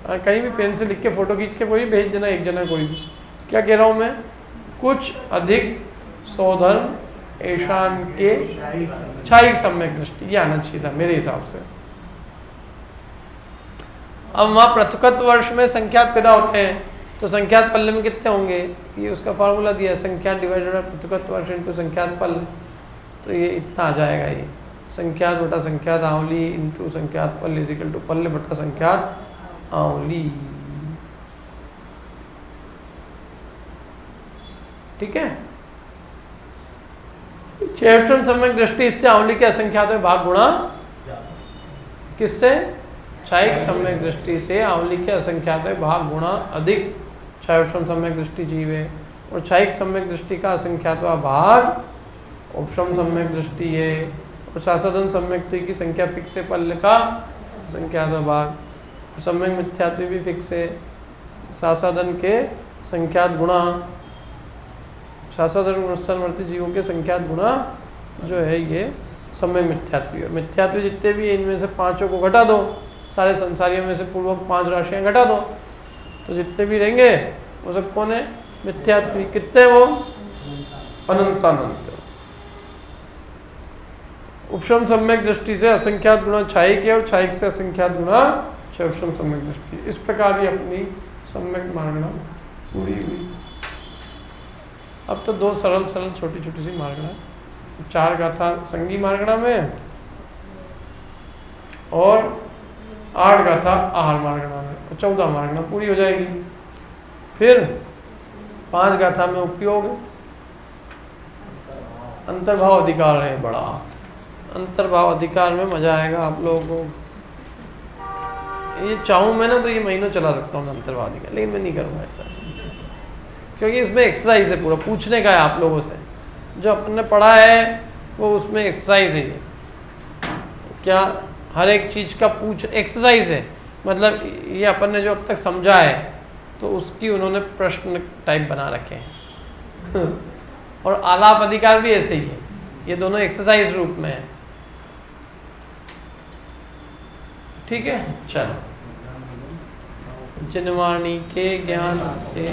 कहीं भी पेन से लिख के फोटो खींच के कोई भेज देना, एक जना कोई भी। क्या कह रहा हूँ मैं? कुछ अधिक सौधर्म ईशान के क्षयिक सम्यक दृष्टि, ये आना चाहिए था मेरे हिसाब से। अब वहाँ पृथकत्व वर्ष में संख्यात पैदा होते हैं तो संख्यात पल्ल में कितने होंगे, ये उसका फार्मूला दिया है, संख्यात डिवाइडेड बाय पृथकत्व वर्ष इंटू संख्यात पल्ल, तो ये इतना आ जाएगा, ये संख्यात बटा संख्यात आंवली इंटू संख्यात पल्ल इज इक्वल टू पल्ल बटा संख्यात आंवली। ठीक है, क्षयक्षम सम्यक दृष्टि इससे आंवली के असंख्यात में भाग गुणा किससे, क्षयिक सम्यक दृष्टि से आंवली के असंख्यात में भाग गुणा अधिक क्षयक्षम सम्यक दृष्टि जीव है, और क्षयिक सम्यक दृष्टि का असंख्यातवा भाग उपशम सम्यक दृष्टि है, और सासाधन सम्यक की संख्या फिक्स है, पल्ल का संख्यातवा भाग, सम्यक मिथ्यात्व भी फिक्स है, सासाधन के संख्यात गुणा, सासाधन गुणस्थानवर्ती जीवों के संख्यात गुणा जो है ये सम्यक मिथ्यात्व, मिथ्यात्व जितने भी इनमें से पांचों को घटा दो, सारे संसारियों में से पूर्वक 5 राशियां घटा दो, तो जितने भी रहेंगे वो सब कौन है, मिथ्यात्व। कितने वो, अनंत अनंत। उपशम सम्यक दृष्टि से असंख्यात गुणा क्षयिक है, और क्षयिक से असंख्यात गुणा क्षयक्षम सम्यक दृष्टि। इस प्रकार भी अपनी सम्यक मार्गणा पूरी हुई। अब तो 2 सरल सरल छोटी छोटी सी मार्गणा, 4 गाथा संगी मार्गणा में और 8 गाथा आहार मार्गणा में, 14 मार्गणा पूरी हो जाएगी। फिर 5 गाथा में उपयोग, अंतर्भाव अधिकार है बड़ा, अंतर्भाव अधिकार में मजा आएगा आप लोगों को। ये चाहूँ मैं ना तो ये महीनों चला सकता हूँ अंतर्भाव अधिकार, लेकिन मैं नहीं करूँगा ऐसा, क्योंकि इसमें एक्सरसाइज है, पूरा पूछने का है आप लोगों से, जो अपन ने पढ़ा है वो उसमें एक्सरसाइज है। क्या हर एक चीज़ का एक्सरसाइज है, मतलब ये अपन ने जो अब तक समझा है तो उसकी उन्होंने प्रश्न टाइप बना रखे हैं और आलाप अधिकार भी ऐसे ही है, ये दोनों एक्सरसाइज रूप में है। ठीक है, चलो। जिनवाणी के ज्ञान से